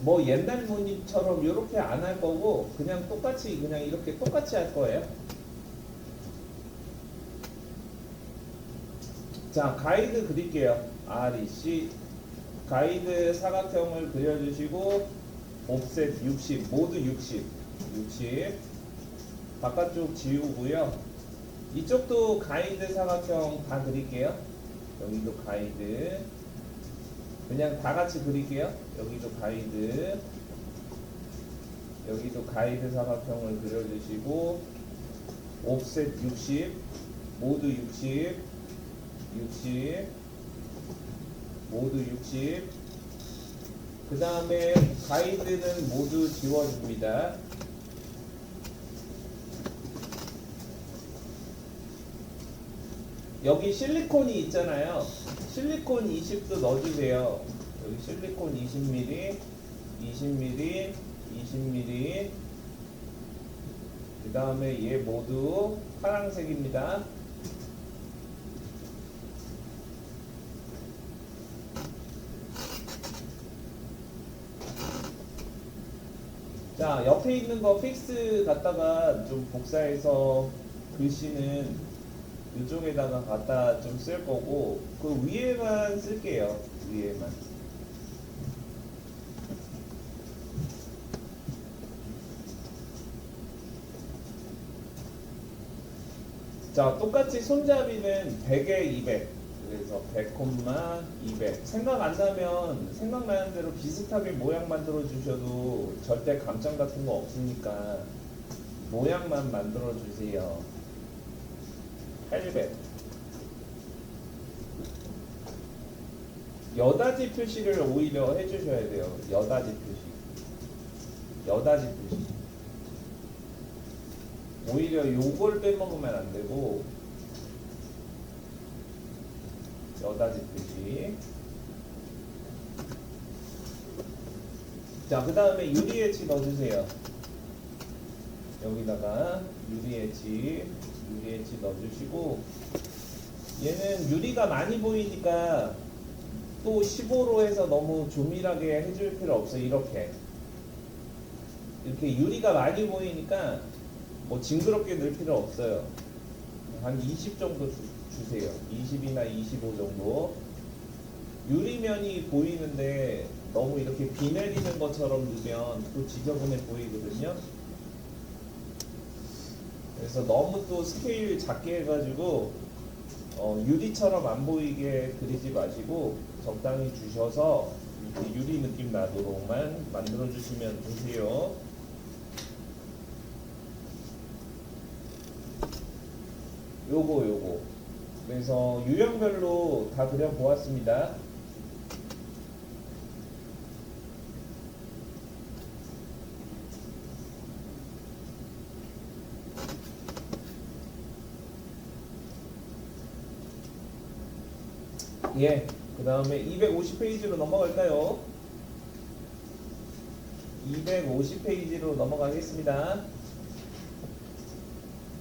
[SPEAKER 1] 뭐 옛날 무늬처럼 이렇게 안 할 거고 그냥 이렇게 똑같이 할 거예요. 자, 가이드 그릴게요. REC 가이드 사각형을 그려주시고 옵셋 60 모두 60 바깥쪽 지우고요. 이쪽도 가이드 사각형 다 그릴게요. 여기도 가이드 그냥 다 같이 그릴게요. 여기도 가이드 사각형을 그려주시고 옵셋 60 모두 60 모두 60 그 다음에 가이드는 모두 지워줍니다. 여기 실리콘이 있잖아요. 실리콘 20도 넣어주세요. 여기 실리콘 20mm 그 다음에 얘 모두 파란색입니다. 자, 옆에 있는 거 픽스 갖다가 좀 복사해서 글씨는 이쪽에다가 갖다 좀 쓸 거고 그 위에만 쓸게요. 위에만. 자, 똑같이 손잡이는 100에 200. 그래서 100, 200. 생각나는 대로 비슷하게 모양 만들어 주셔도 절대 감점 같은 거 없으니까 모양만 만들어 주세요. 800. 여다지 표시를 오히려 해주셔야 돼요. 여다지 표시. 여다지 표시. 오히려 요걸 빼먹으면 안 되고, 여다지 표시. 자, 그 다음에 유리엣지 넣어주세요. 여기다가 유리엣지 넣어주시고, 얘는 유리가 많이 보이니까 또 15로 해서 너무 조밀하게 해줄 필요 없어요. 이렇게 유리가 많이 보이니까 뭐 징그럽게 넣을 필요 없어요. 한 20 정도 주세요. 20이나 25 정도. 유리면이 보이는데 너무 이렇게 비 내리는 것처럼 넣으면 또 지저분해 보이거든요. 그래서 너무 또 스케일 작게 해가지고 유리처럼 안 보이게 그리지 마시고 적당히 주셔서 이렇게 유리 느낌 나도록만 만들어 주시면 되세요. 요거 그래서 유형별로 다 그려 보았습니다. 예, 그 다음에 250페이지로 넘어갈까요? 250페이지로 넘어가겠습니다.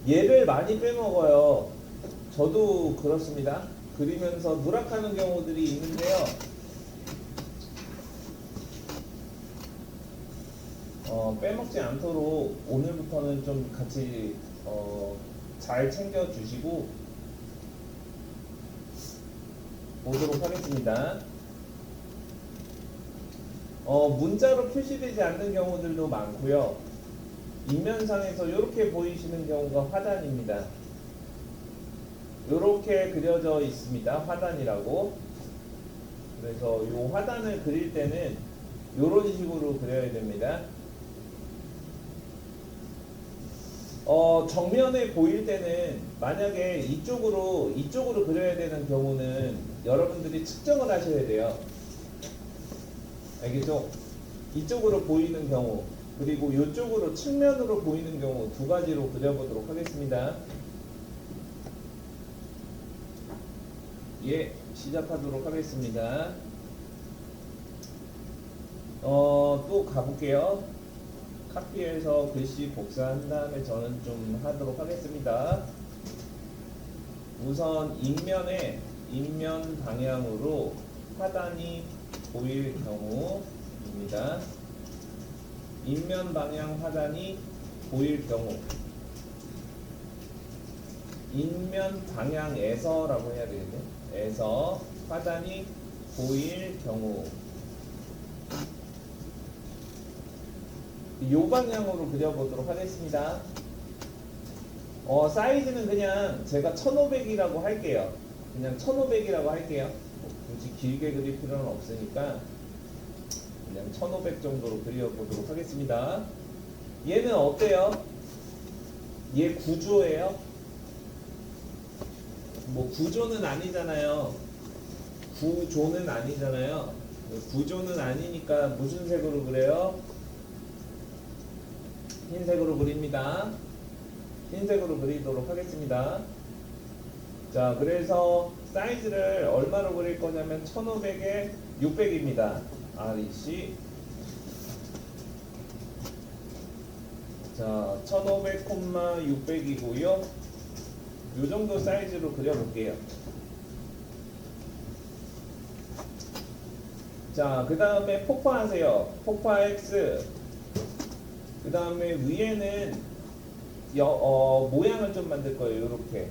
[SPEAKER 1] 얘를 많이 빼먹어요. 저도 그렇습니다. 그리면서 누락하는 경우들이 있는데요. 빼먹지 않도록 오늘부터는 좀 같이 잘 챙겨주시고 보도록 하겠습니다. 문자로 표시되지 않는 경우들도 많고요. 인면상에서 이렇게 보이시는 경우가 화단입니다. 이렇게 그려져 있습니다. 화단이라고. 그래서 이 화단을 그릴 때는 이런 식으로 그려야 됩니다. 정면에 보일 때는 만약에 이쪽으로 그려야 되는 경우는 여러분들이 측정을 하셔야 돼요. 알겠죠? 이쪽으로 보이는 경우 그리고 이쪽으로 측면으로 보이는 경우 두 가지로 그려보도록 하겠습니다. 예, 시작하도록 하겠습니다. 또 가볼게요. 카피해서 글씨 복사한 다음에 저는 좀 하도록 하겠습니다. 우선 인면 방향으로 화단이 보일 경우입니다. 인면 방향 화단이 보일 경우, 인면 방향에서라고 해야 되겠네. 에서 화단이 보일 경우, 이 방향으로 그려보도록 하겠습니다. 사이즈는 그냥 제가 1500이라고 할게요. 그냥 1500이라고 할게요. 굳이 길게 그릴 필요는 없으니까 그냥 1500 정도로 그려보도록 하겠습니다. 얘는 어때요? 얘 구조예요? 뭐 구조는 아니잖아요. 구조는 아니니까 무슨 색으로 그래요? 흰색으로 그립니다. 흰색으로 그리도록 하겠습니다. 자, 그래서 사이즈를 얼마로 그릴 거냐면 1500에 600입니다. REC. 자, 1500,600이고요. 요 정도 사이즈로 그려볼게요. 자, 그 다음에 폭파하세요. 폭파 X. 그 다음에 위에는 모양을 좀 만들 거예요. 이렇게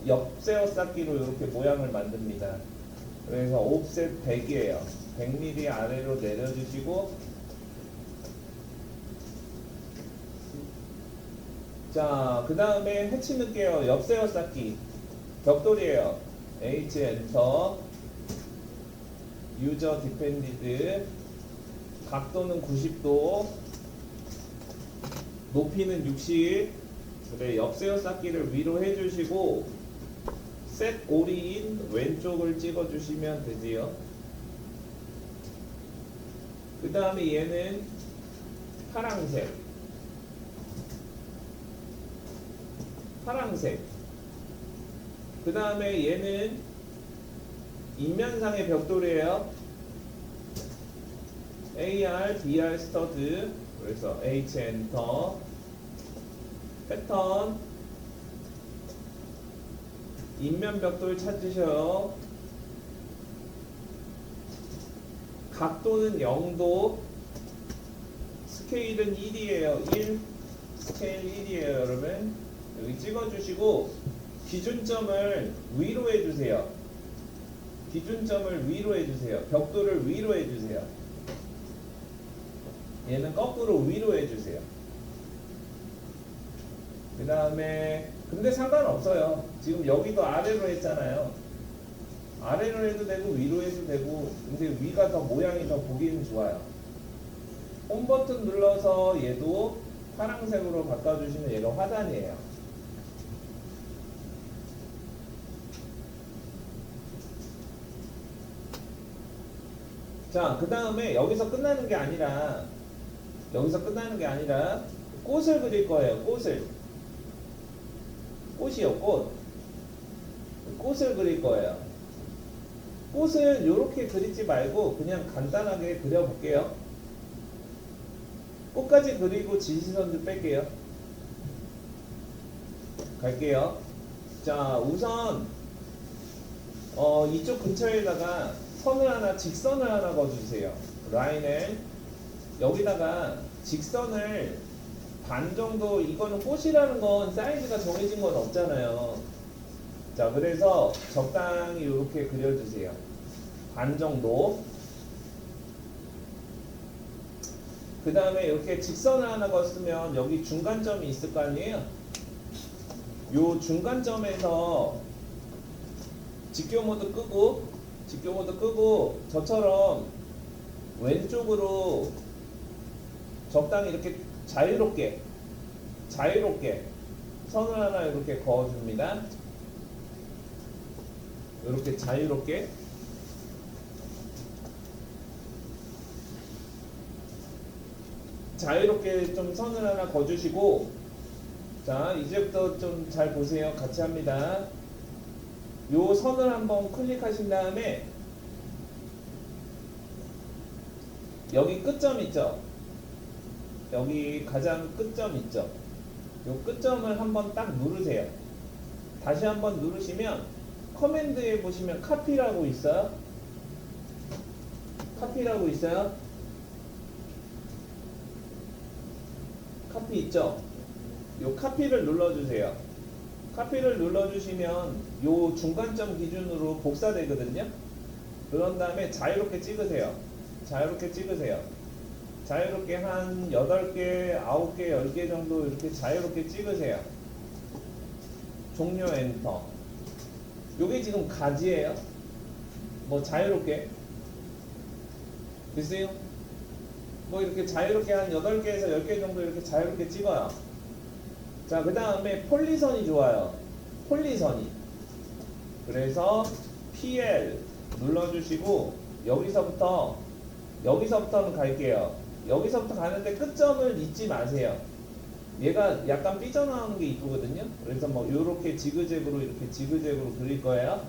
[SPEAKER 1] 옆세워 쌓기로 이렇게 모양을 만듭니다. 그래서 옵셋 100이에요. 100mm 아래로 내려주시고, 자, 그 다음에 해치 넣을게요. 옆세워 쌓기 벽돌이에요. H 엔터, 유저 디펜디드, 각도는 90도, 높이는 60. 그래, 옆세워 쌓기를 위로 해주시고 셋 오리인 왼쪽을 찍어주시면 되지요. 그 다음에 얘는 파랑색, 그 다음에 얘는 인면상의 벽돌이에요. AR, BR 스터드. 그래서 H 엔터, 패턴, 인면 벽돌 찾으셔요. 각도는 0도, 스케일은 1이에요. 1, 스케일 1이에요, 여러분. 여기 찍어주시고 기준점을 위로 해주세요. 기준점을 위로 해주세요. 벽돌을 위로 해주세요. 얘는 거꾸로 위로 해주세요. 그 다음에 근데 상관없어요. 지금 여기도 아래로 했잖아요. 아래로 해도 되고 위로 해도 되고, 근데 위가 더 모양이 더 보기는 좋아요. 홈 버튼 눌러서 얘도 파란색으로 바꿔주시면 얘가 화단이에요. 자, 그 다음에 여기서 끝나는 게 아니라 꽃을 그릴 거예요. 꽃이요, 꽃. 꽃을 그릴 거예요. 꽃을 이렇게 그리지 말고 그냥 간단하게 그려볼게요. 꽃까지 그리고 지시선들 뺄게요. 갈게요. 자, 우선 이쪽 근처에다가 직선을 하나 그어주세요. 라인을 여기다가 직선을 반 정도, 이거는 꽃이라는 건 사이즈가 정해진 건 없잖아요. 자, 그래서 적당히 이렇게 그려주세요. 반 정도. 그 다음에 이렇게 직선을 하나 그었으면 여기 중간점이 있을 거 아니에요? 요 중간점에서 직교 모드 끄고 저처럼 왼쪽으로 적당히 이렇게 자유롭게 선을 하나 이렇게 그어줍니다. 이렇게 자유롭게. 좀 선을 하나 그어주시고, 자, 이제부터 좀 잘 보세요. 같이 합니다. 요 선을 한번 클릭하신 다음에 여기 끝점 있죠? 여기 가장 끝점 있죠? 요 끝점을 한번 딱 누르세요. 다시 한번 누르시면 커맨드에 보시면 카피라고 있어요. 카피 있죠? 요 카피를 눌러주세요. 카피를 눌러주시면 요 중간점 기준으로 복사되거든요. 그런 다음에 자유롭게 찍으세요. 자유롭게 한 8개, 9개, 10개 정도 이렇게 자유롭게 찍으세요. 종료 엔터. 요게 지금 가지예요. 뭐 자유롭게 됐어요? 뭐 이렇게 자유롭게 한 8개에서 10개 정도 이렇게 자유롭게 찍어요. 자, 그 다음에 폴리선이 좋아요. 그래서 PL 눌러주시고 여기서부터는 갈게요. 여기서부터 가는데 끝점을 잊지 마세요. 얘가 약간 삐져나오는 게 이쁘거든요. 그래서 뭐 요렇게 지그재그로 그릴 거예요.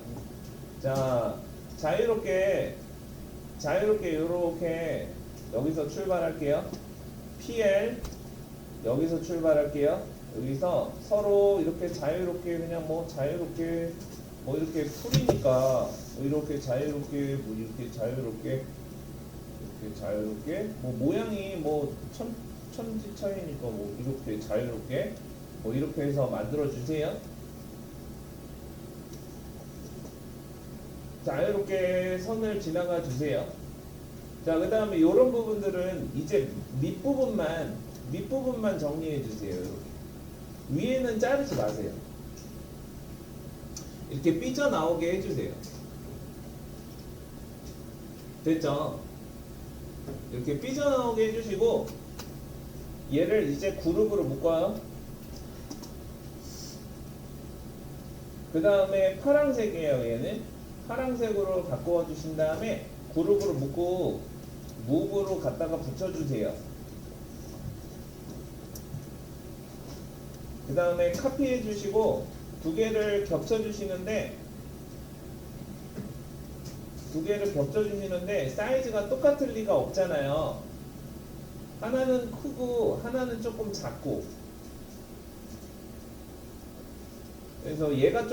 [SPEAKER 1] 자, 자유롭게 요렇게 여기서 출발할게요. PL 여기서 출발할게요. 여기서 서로 이렇게 자유롭게 그냥 뭐 자유롭게 뭐 이렇게 풀이니까 이렇게 자유롭게 뭐 이렇게 자유롭게 뭐 모양이 뭐 천지 차이니까 뭐 이렇게 자유롭게 뭐 이렇게 해서 만들어 주세요. 자유롭게 선을 지나가 주세요. 자, 그 다음에 이런 부분들은 이제 밑부분만 정리해 주세요. 이렇게. 위에는 자르지 마세요. 이렇게 삐져나오게 해주세요. 됐죠? 이렇게 삐져나오게 해주시고 얘를 이제 그룹으로 묶어요. 그 다음에 파란색이에요. 얘는 파란색으로 바꿔 주신 다음에 그룹으로 묶고 무브로 갖다가 붙여주세요. 그 다음에 카피해 주시고 두 개를 겹쳐 주시는데 사이즈가 똑같을 리가 없잖아요. 하나는 크고 하나는 조금 작고, 그래서 얘가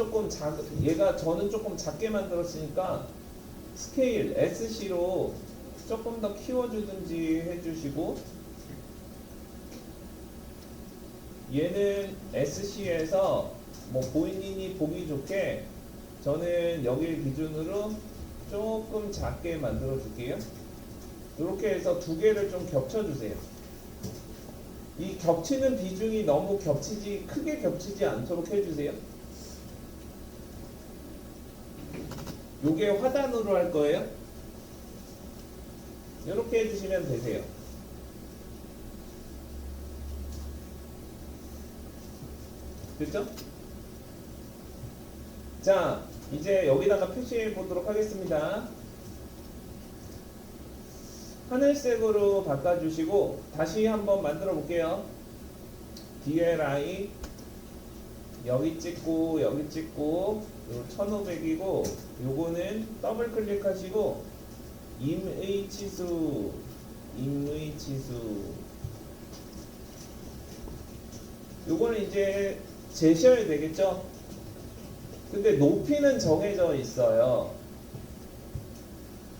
[SPEAKER 1] 저는 조금 작게 만들었으니까 스케일 SC로 조금 더 키워주든지 해주시고, 얘는 SC에서 뭐 본인이 보기 좋게 저는 여기를 기준으로 조금 작게 만들어 줄게요. 이렇게 해서 두 개를 좀 겹쳐 주세요. 이 겹치는 비중이 너무 크게 겹치지 않도록 해주세요. 요게 화단으로 할 거예요. 이렇게 해주시면 되세요. 됐죠? 자, 이제 여기다가 표시해 보도록 하겠습니다. 하늘색으로 바꿔주시고 다시 한번 만들어 볼게요. DLI 여기 찍고 여기 찍고 1500이고 요거는 더블 클릭하시고 임의 치수 요거는 이제 재셔야 되겠죠? 근데 높이는 정해져 있어요.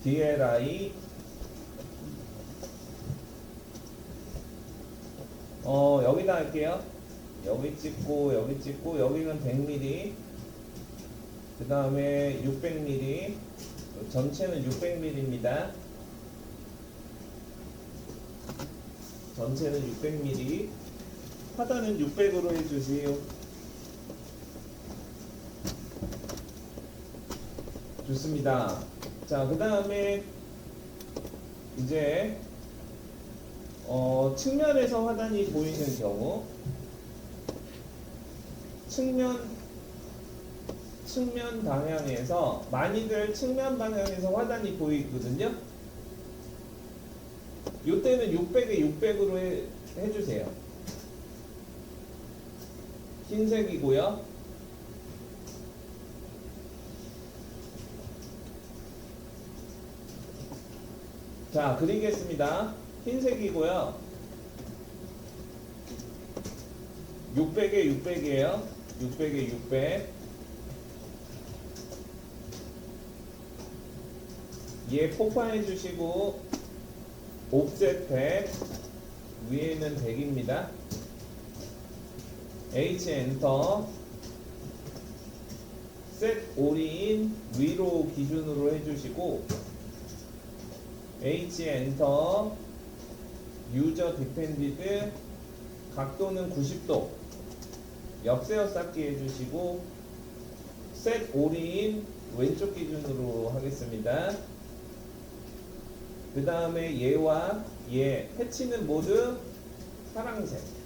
[SPEAKER 1] DLI 여기다 할게요. 여기 찍고 여기는 100mm, 그 다음에 600mm, 전체는 600mm입니다. 전체는 600mm, 하단은 600으로 해주세요. 좋습니다. 자, 그 다음에 이제 측면에서 화단이 보이는 경우, 측면 방향에서, 많이들 측면 방향에서 화단이 보이거든요. 이때는 600에 600으로 해주세요. 흰색이고요. 자, 그리겠습니다. 흰색이고요. 600에 600이에요. 600에 600. 얘 폭파해 주시고 옵셋 100, 위에는 100입니다. H 엔터. 셋 오리인 위로 기준으로 해주시고 H 엔터. 유저 디펜디드 각도는 90도 옆세워 쌓기 해주시고 셋 오리인 왼쪽 기준으로 하겠습니다. 그 다음에 얘와 얘 패치는 모두 파랑색.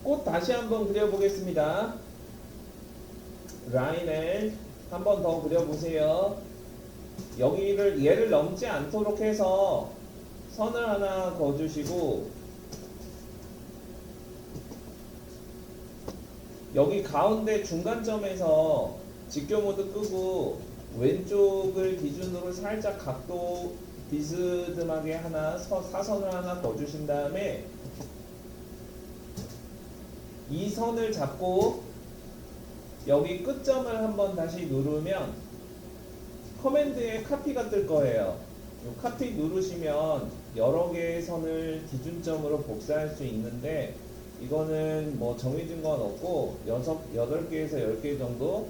[SPEAKER 1] 꽃 다시 한번 그려보겠습니다. 라인을 한번 더 그려보세요. 얘를 넘지 않도록 해서 선을 하나 그어주시고, 여기 가운데 중간점에서 직교 모드 끄고 왼쪽을 기준으로 살짝 각도 비스듬하게 하나 사선을 하나 그어주신 다음에 이 선을 잡고 여기 끝점을 한번 다시 누르면 커맨드에 카피가 뜰 거예요. 이 카피 누르시면 여러 개의 선을 기준점으로 복사할 수 있는데 이거는 뭐 정해진 건 없고 8개에서 10개 정도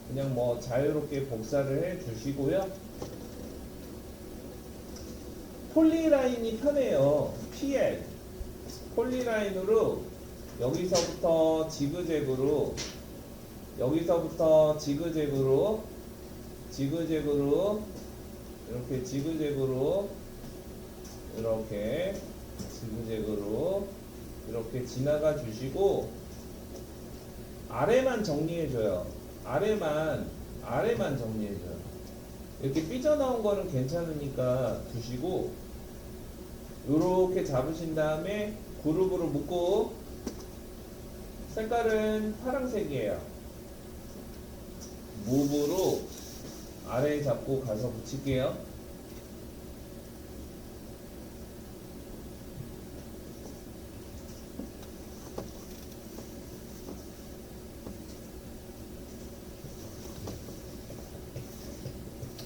[SPEAKER 1] 그냥 뭐 자유롭게 복사를 해 주시고요. 폴리라인이 편해요. PL 폴리라인으로 여기서부터 지그재그로 이렇게 지그재그로 이렇게 지나가 주시고 아래만 정리해줘요. 아래만 정리해줘요. 이렇게 삐져나온 거는 괜찮으니까 두시고 이렇게 잡으신 다음에 그룹으로 묶고 색깔은 파란색이에요. 무브로 아래에 잡고 가서 붙일게요.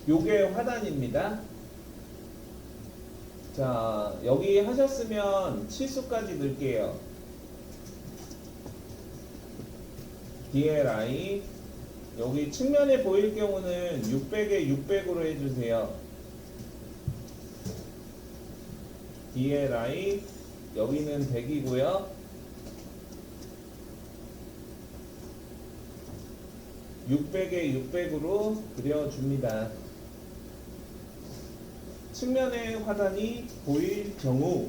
[SPEAKER 1] 요게 화단입니다. 자, 여기 하셨으면 치수까지 넣을게요. DLI 여기 측면에 보일 경우는 600에 600으로 해주세요. DLI 여기는 100이고요. 600에 600으로 그려줍니다. 측면에 화단이 보일 경우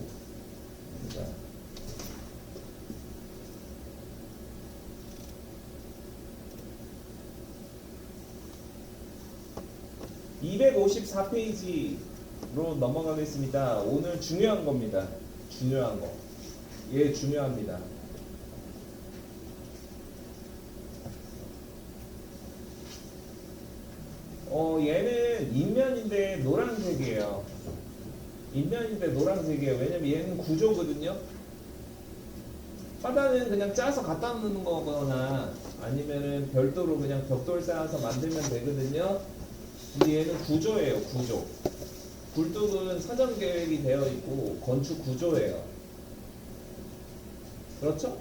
[SPEAKER 1] 254페이지로 넘어가겠습니다. 오늘 중요한 겁니다. 중요한 거. 예, 중요합니다. 얘는 인면인데 노란색이에요. 왜냐면 얘는 구조거든요. 화단은 그냥 짜서 갖다 놓는 거거나 아니면은 별도로 그냥 벽돌 쌓아서 만들면 되거든요. 근데 얘는 구조예요, 구조. 굴뚝은 사전 계획이 되어 있고 건축 구조예요. 그렇죠?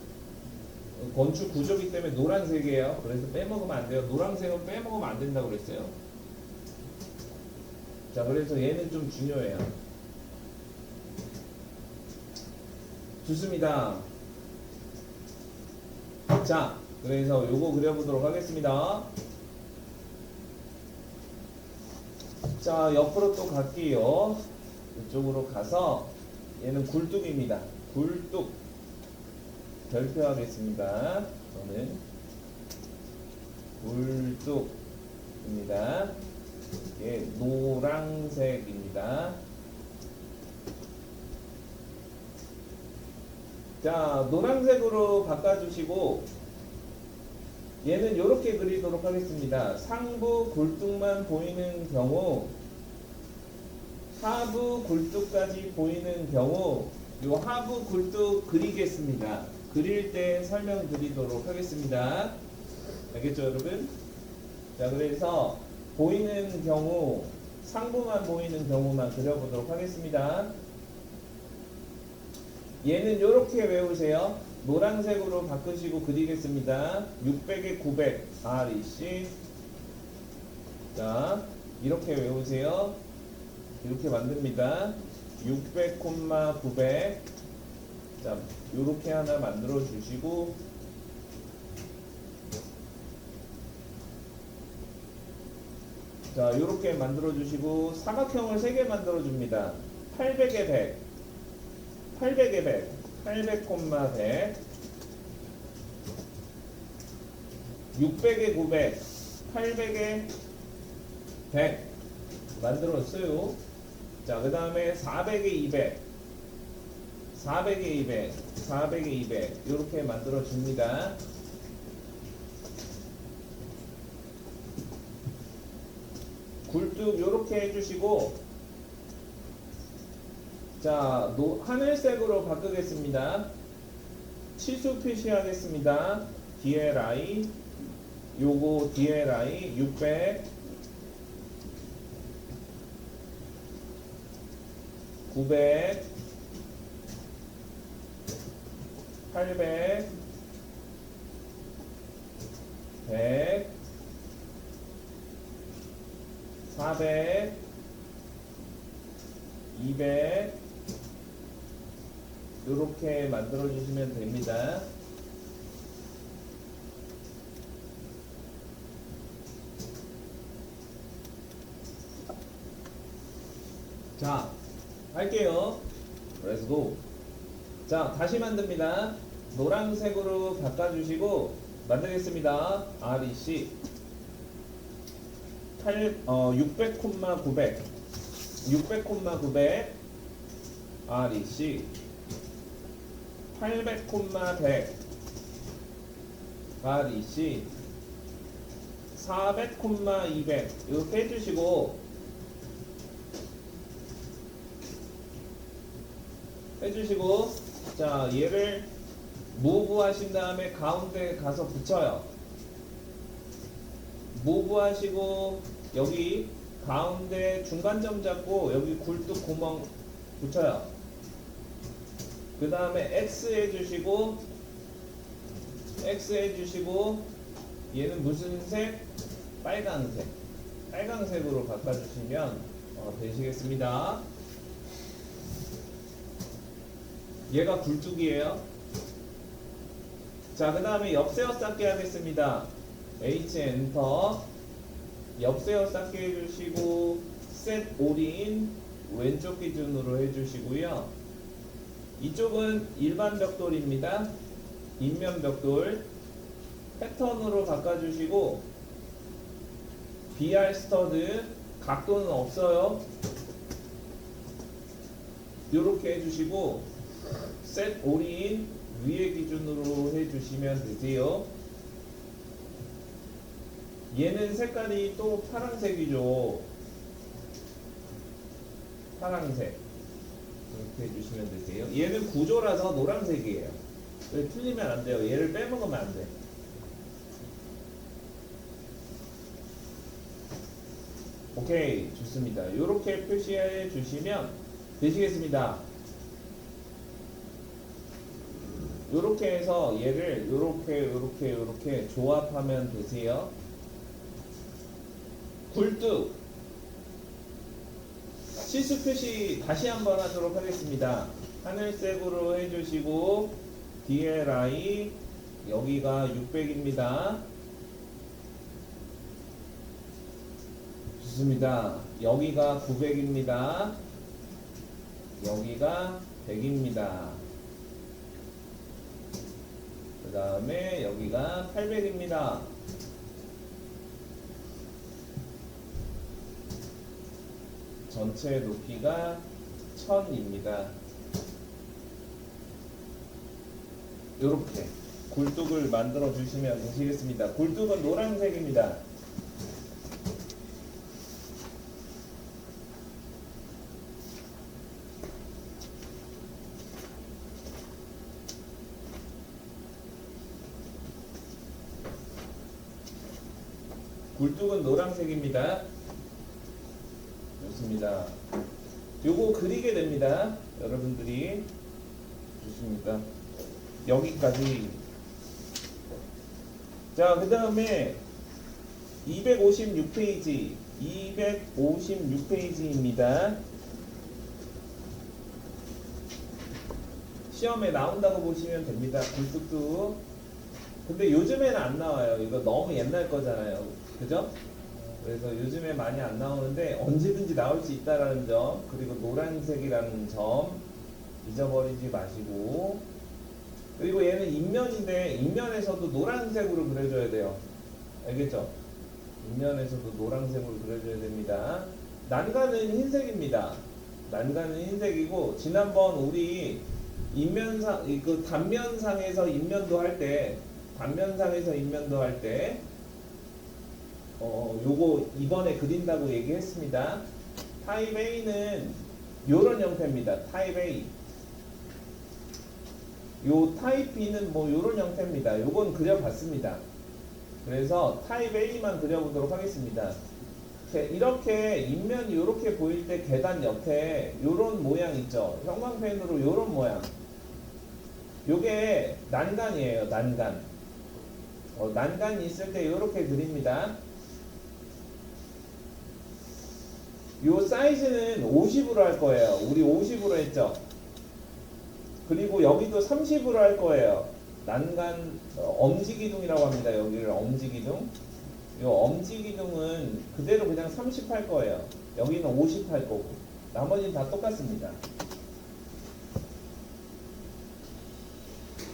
[SPEAKER 1] 건축 구조기 때문에 노란색이에요. 그래서 빼먹으면 안 돼요. 노란색은 빼먹으면 안 된다고 그랬어요. 자, 그래서 얘는 좀 중요해요. 좋습니다. 자, 그래서 요거 그려보도록 하겠습니다. 자, 옆으로 또 갈게요. 이쪽으로 가서 얘는 굴뚝입니다. 굴뚝 별표하겠습니다. 저는 굴뚝입니다. 이게 노란색입니다. 자, 노란색으로 바꿔주시고 얘는 이렇게 그리도록 하겠습니다. 상부 굴뚝만 보이는 경우, 하부 굴뚝까지 보이는 경우 요 하부 굴뚝 그리겠습니다. 그릴 때 설명드리도록 하겠습니다. 알겠죠, 여러분? 자, 그래서 보이는 경우, 상부만 보이는 경우만 그려보도록 하겠습니다. 얘는 이렇게 외우세요. 노란색으로 바꾸시고 그리겠습니다. 600에 900 REC. 자, 이렇게 외우세요. 이렇게 만듭니다. 600, 900. 자, 이렇게 하나 만들어 주시고 자, 이렇게 만들어 주시고 사각형을 3개 만들어 줍니다. 800에 100 800에 100 800, 100 600에 900 800에 100 만들었어요. 자, 그 다음에 400에 200 400에 200 400에 200 이렇게 만들어 줍니다. 굴뚝 이렇게 해주시고 자, 하늘색으로 바꾸겠습니다. 치수 표시하겠습니다. DLI 요거 DLI 600, 900, 800, 100, 400, 200 이렇게 만들어 주시면 됩니다. 자, 할게요. Let's go. 자, 다시 만듭니다. 노란색으로 바꿔주시고 만들겠습니다. REC 600,900 600,900 REC 800,100 REC 400,200 이렇게 해주시고 자 얘를 무브 하신 다음에 가운데 가서 붙여요. 무브 하시고 여기 가운데 중간점 잡고 여기 굴뚝 구멍 붙여요. 그 다음에 X 해주시고 X 해주시고 얘는 무슨 색? 빨강색으로 바꿔주시면 되시겠습니다. 얘가 굴뚝이에요. 자, 그 다음에 옆세워 쌓기 하겠습니다. H 엔터 옆세워 쌓기 해주시고 셋 올인 왼쪽 기준으로 해주시고요. 이쪽은 일반 벽돌입니다. 인면 벽돌 패턴으로 바꿔주시고 BR 스터드 각도는 없어요. 이렇게 해주시고 셋 올인 위에 기준으로 해주시면 되세요. 얘는 색깔이 또 파란색이죠. 파란색 이렇게 해주시면 되세요. 얘는 구조라서 노란색이에요. 틀리면 안 돼요. 얘를 빼먹으면 안 돼. 오케이, 좋습니다. 이렇게 표시해 주시면 되시겠습니다. 이렇게 해서 얘를 이렇게 조합하면 되세요. 굴뚝 치수 표시 다시 한번 하도록 하겠습니다. 하늘색으로 해주시고 DLI 여기가 600입니다. 좋습니다. 여기가 900입니다. 여기가 100입니다. 그 다음에 여기가 800입니다. 전체 높이가 1000입니다. 이렇게 굴뚝을 만들어 주시면 되시겠습니다. 굴뚝은 노란색입니다. 굴뚝은 노란색입니다. 좋습니다. 요거 그리게 됩니다. 여러분들이 좋습니다. 여기까지. 자, 그 다음에 256페이지 256페이지입니다. 시험에 나온다고 보시면 됩니다. 굴뚝도. 근데 요즘에는 안 나와요. 이거 너무 옛날 거잖아요. 그죠? 그래서 요즘에 많이 안 나오는데 언제든지 나올 수 있다라는 점, 그리고 노란색이라는 점 잊어버리지 마시고, 그리고 얘는 인면인데 인면에서도 노란색으로 그려줘야 돼요. 알겠죠? 인면에서도 노란색으로 그려줘야 됩니다. 난간은 흰색입니다. 난간은 흰색이고, 지난번 우리 인면상, 그 단면상에서 인면도 할 때, 요거 이번에 그린다고 얘기했습니다. 타입 A는 요런 형태입니다. 타입 A. 요 타입 B는 뭐 요런 형태입니다. 요건 그려봤습니다. 그래서 타입 A만 그려보도록 하겠습니다. 이렇게 인면이 이렇게 보일 때 계단 옆에 요런 모양 있죠. 형광펜으로 요런 모양. 요게 난간이에요. 난간. 난간이 있을 때 요렇게 그립니다. 요 사이즈는 50으로 할 거예요. 우리 50으로 했죠. 그리고 여기도 30으로 할 거예요. 난간 엄지기둥이라고 합니다. 여기를 엄지기둥. 요 엄지기둥은 그대로 그냥 30 할 거예요. 여기는 50 할 거고. 나머지는 다 똑같습니다.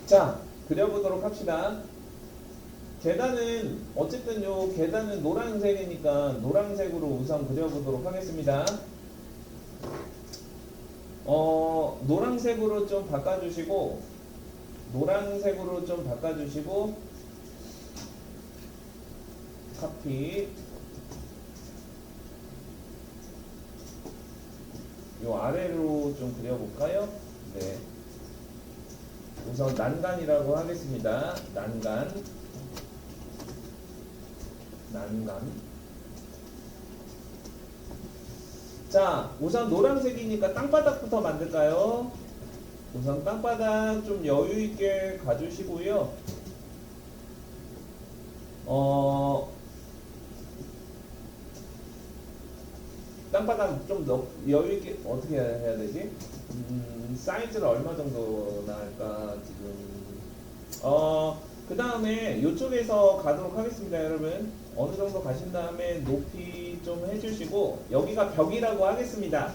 [SPEAKER 1] 자, 그려보도록 합시다. 계단은 어쨌든 요 계단은 노란색이니까 노란색으로 우선 그려보도록 하겠습니다. 노란색으로 좀 바꿔주시고 카피. 요 아래로 좀 그려볼까요? 네. 우선 난간이라고 하겠습니다. 난간. 자, 우선 노란색이니까 땅바닥부터 만들까요? 우선 땅바닥 좀 여유있게 가주시고요. 땅바닥 좀 여유있게 어떻게 해야 되지? 사이즈를 얼마 정도나 할까 지금. 그 다음에 이쪽에서 가도록 하겠습니다. 여러분 어느 정도 가신 다음에 높이 좀 해주시고 여기가 벽이라고 하겠습니다.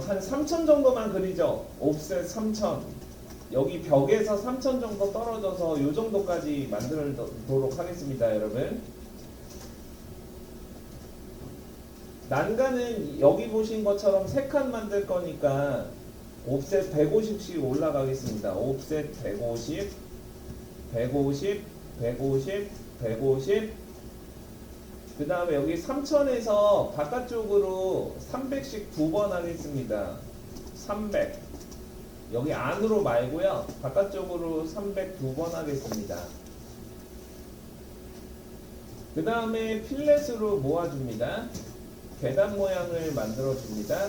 [SPEAKER 1] 한 3천 정도만 그리죠. 옵셋 3천. 여기 벽에서 3천 정도 떨어져서 요 정도까지 만들도록 하겠습니다. 여러분 난간은 여기 보신 것처럼 3칸 만들 거니까 옵셋 150씩 올라가겠습니다. 옵셋 150, 150, 150, 150. 그 다음에 여기 3천에서 바깥쪽으로 300씩 2번 하겠습니다. 300. 여기 안으로 말고요. 바깥쪽으로 300 2번 하겠습니다. 그 다음에 필렛으로 모아줍니다. 계단 모양을 만들어 줍니다.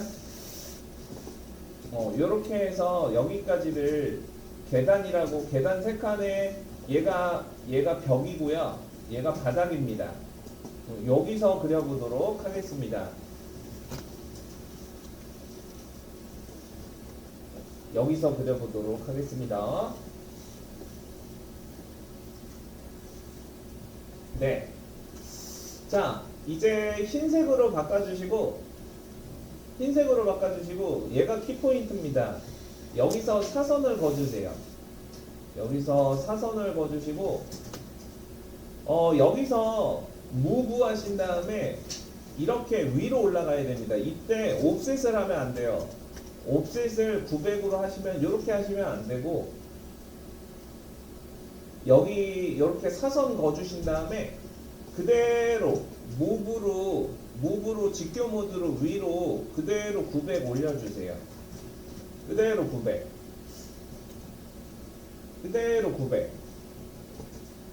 [SPEAKER 1] 요렇게 해서 여기까지를 계단이라고, 계단 3칸에 얘가 벽이고요. 얘가 바닥입니다. 여기서 그려보도록 하겠습니다. 여기서 그려보도록 하겠습니다. 네. 자, 이제 흰색으로 바꿔주시고 얘가 키포인트입니다. 여기서 사선을 그어주세요. 여기서 사선을 그어주시고 여기서 무브 하신 다음에 이렇게 위로 올라가야 됩니다. 이때 옵셋을 하면 안 돼요. 옵셋을 900으로 하시면 이렇게 하시면 안 되고 여기 이렇게 사선 그어주신 다음에 그대로 무브로 직교 모드로 위로 그대로 900 올려주세요. 그대로 900.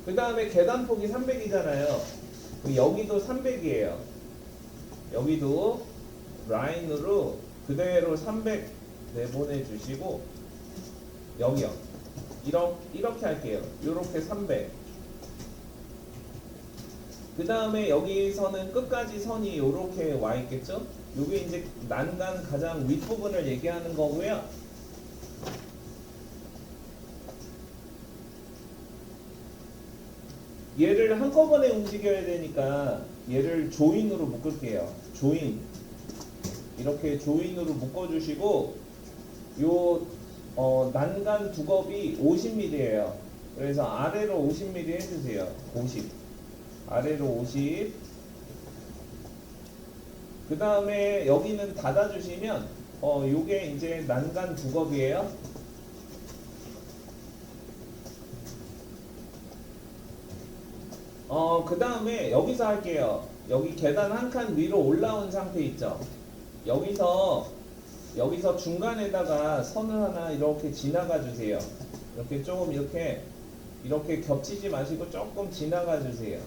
[SPEAKER 1] 그 다음에 계단폭이 300이잖아요. 여기도 300이에요. 여기도 라인으로 그대로 300 내보내주시고 여기요. 이렇게 할게요. 이렇게 300. 그 다음에 여기서는 끝까지 선이 이렇게 와 있겠죠? 요게 이제 난간 가장 윗부분을 얘기하는 거고요. 얘를 한꺼번에 움직여야 되니까 얘를 조인으로 묶을게요. 조인. 이렇게 조인으로 묶어주시고 요 난간 두껍이 50mm예요. 그래서 아래로 50mm 해주세요. 50. 아래로 50. 그 다음에 여기는 닫아주시면 요게 이제 난간 두껍이에요. 그 다음에 여기서 할게요. 여기 계단 한 칸 위로 올라온 상태 있죠. 여기서 여기서 중간에다가 선을 하나 이렇게 지나가 주세요. 이렇게 조금 이렇게 겹치지 마시고 조금 지나가 주세요.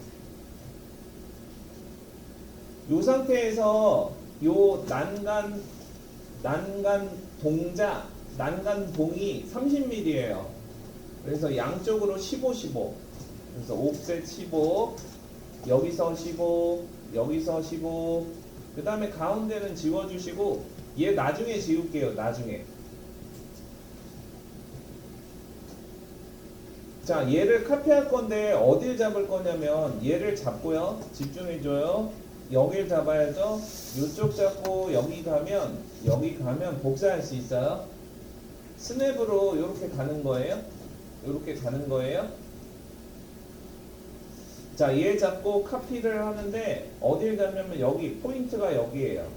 [SPEAKER 1] 이 상태에서 요 난간봉이 30mm예요. 그래서 양쪽으로 15, 15. 그래서 옵셋 15, 여기서 15, 여기서 15. 그 다음에 가운데는 지워주시고 얘 나중에 지울게요. 나중에. 자, 얘를 카피할 건데 어딜 잡을 거냐면 얘를 잡고요. 집중해줘요. 여길 잡아야죠. 이쪽 잡고 여기 가면 복사할 수 있어요. 스냅으로 이렇게 가는 거예요. 이렇게 가는 거예요. 자, 얘 잡고 카피를 하는데 어딜 가냐면 여기 포인트가 여기에요.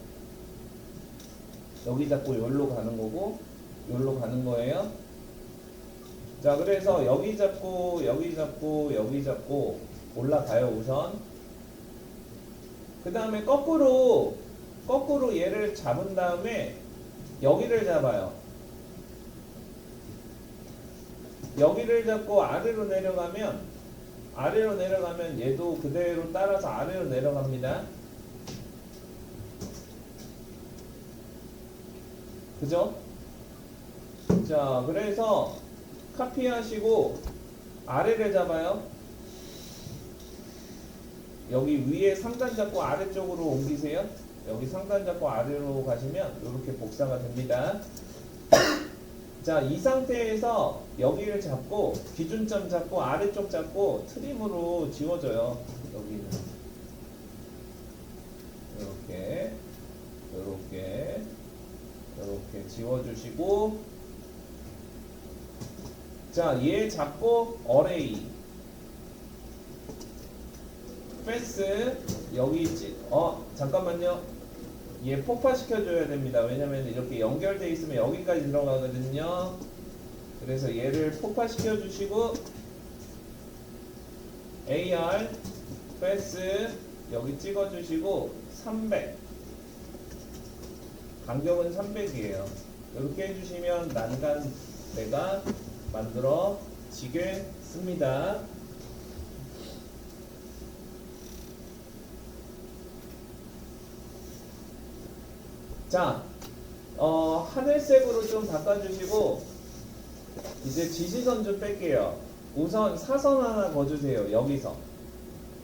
[SPEAKER 1] 여기 잡고 여기로 가는 거고 여기로 가는 거예요. 자, 그래서 여기 잡고 여기 잡고 여기 잡고 올라가요. 우선 그 다음에 거꾸로 얘를 잡은 다음에 여기를 잡아요. 여기를 잡고 아래로 내려가면 얘도 그대로 따라서 아래로 내려갑니다. 그죠? 자, 그래서 카피하시고 아래를 잡아요. 여기 위에 상단 잡고 아래쪽으로 옮기세요. 여기 상단 잡고 아래로 가시면 이렇게 복사가 됩니다. 자, 이 상태에서 여기를 잡고 기준점 잡고 아래쪽 잡고 트림으로 지워줘요. 여기는 이렇게 지워주시고, 자, 얘 잡고 어레이 패스 여기 있지. 잠깐만요. 얘 폭파시켜줘야 됩니다. 왜냐면 이렇게 연결돼 있으면 여기까지 들어가거든요. 그래서 얘를 폭파시켜 주시고 AR 패스 여기 찍어 주시고 300 간격은 300이에요. 이렇게 해주시면 난간대가 만들어지겠습니다. 자, 하늘색으로 좀 바꿔주시고 이제 지시선 좀 뺄게요. 우선 사선 하나 거주세요. 여기서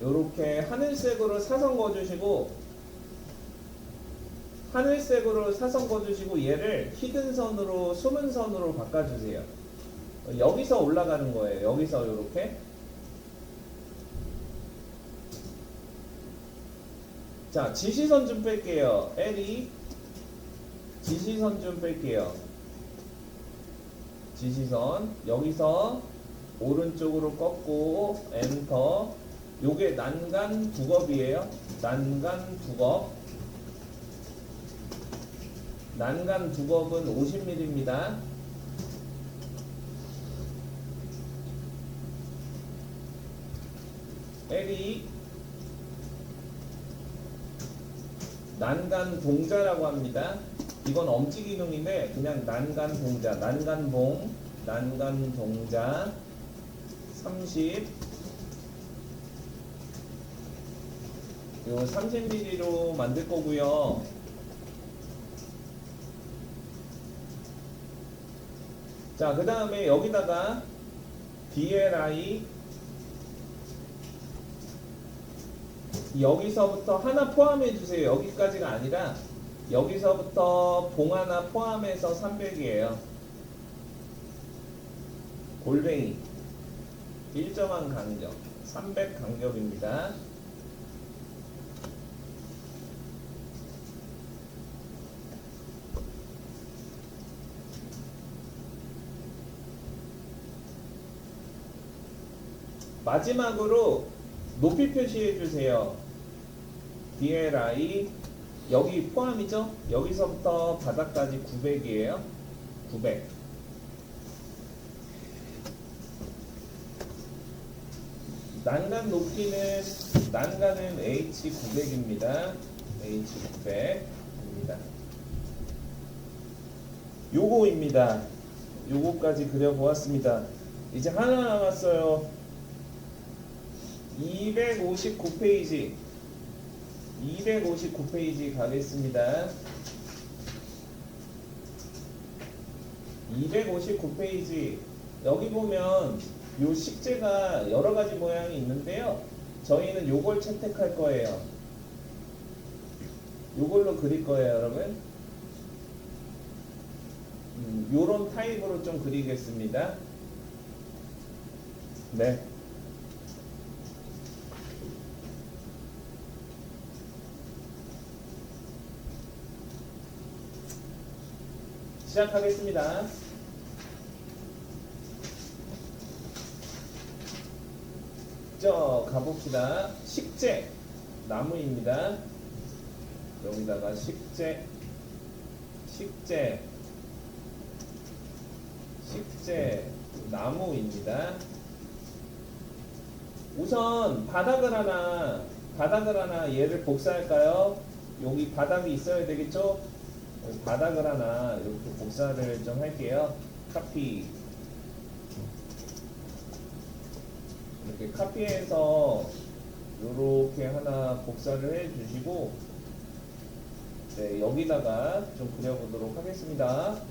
[SPEAKER 1] 요렇게 하늘색으로 사선 거주시고 얘를 히든선으로 숨은선으로 바꿔주세요. 여기서 올라가는 거예요. 여기서 요렇게. 자, 지시선 좀 뺄게요. L이 지시선 좀 뺄게요. 지시선 여기서 오른쪽으로 꺾고 엔터. 요게 난간 두겁이에요. 난간 두겁은 50mm입니다. L이 난간 동자라고 합니다. 이건 엄지 기능인데 그냥 난간 동자, 난간 동자 30. 요 30mm로 만들 거고요. 자, 그 다음에 여기다가 BLI 여기서부터 하나 포함해 주세요. 여기까지가 아니라 여기서부터 봉 하나 포함해서 300이에요. 골뱅이 일정한 간격 300 간격입니다. 마지막으로 높이 표시해 주세요. BLI 여기 포함이죠? 여기서부터 바닥까지 900이에요. 900. 난간 높이는 난간은 H900입니다. H900입니다. 요거입니다. 요거까지 그려보았습니다. 이제 하나 남았어요. 259페이지 259페이지 가겠습니다. 259페이지 여기 보면 요 식재가 여러 가지 모양이 있는데요. 저희는 요걸 채택할 거예요. 요걸로 그릴 거예요, 여러분. 요런 타입으로 좀 그리겠습니다. 네. 시작하겠습니다. 가봅시다. 식재 나무입니다. 여기다가 식재 나무입니다. 우선 바닥을 하나 얘를 복사할까요? 여기 바닥이 있어야 되겠죠? 바닥을 하나 이렇게 복사를 좀 할게요. 카피 이렇게 카피해서 이렇게 하나 복사를 해 주시고, 네, 여기다가 좀 그려보도록 하겠습니다.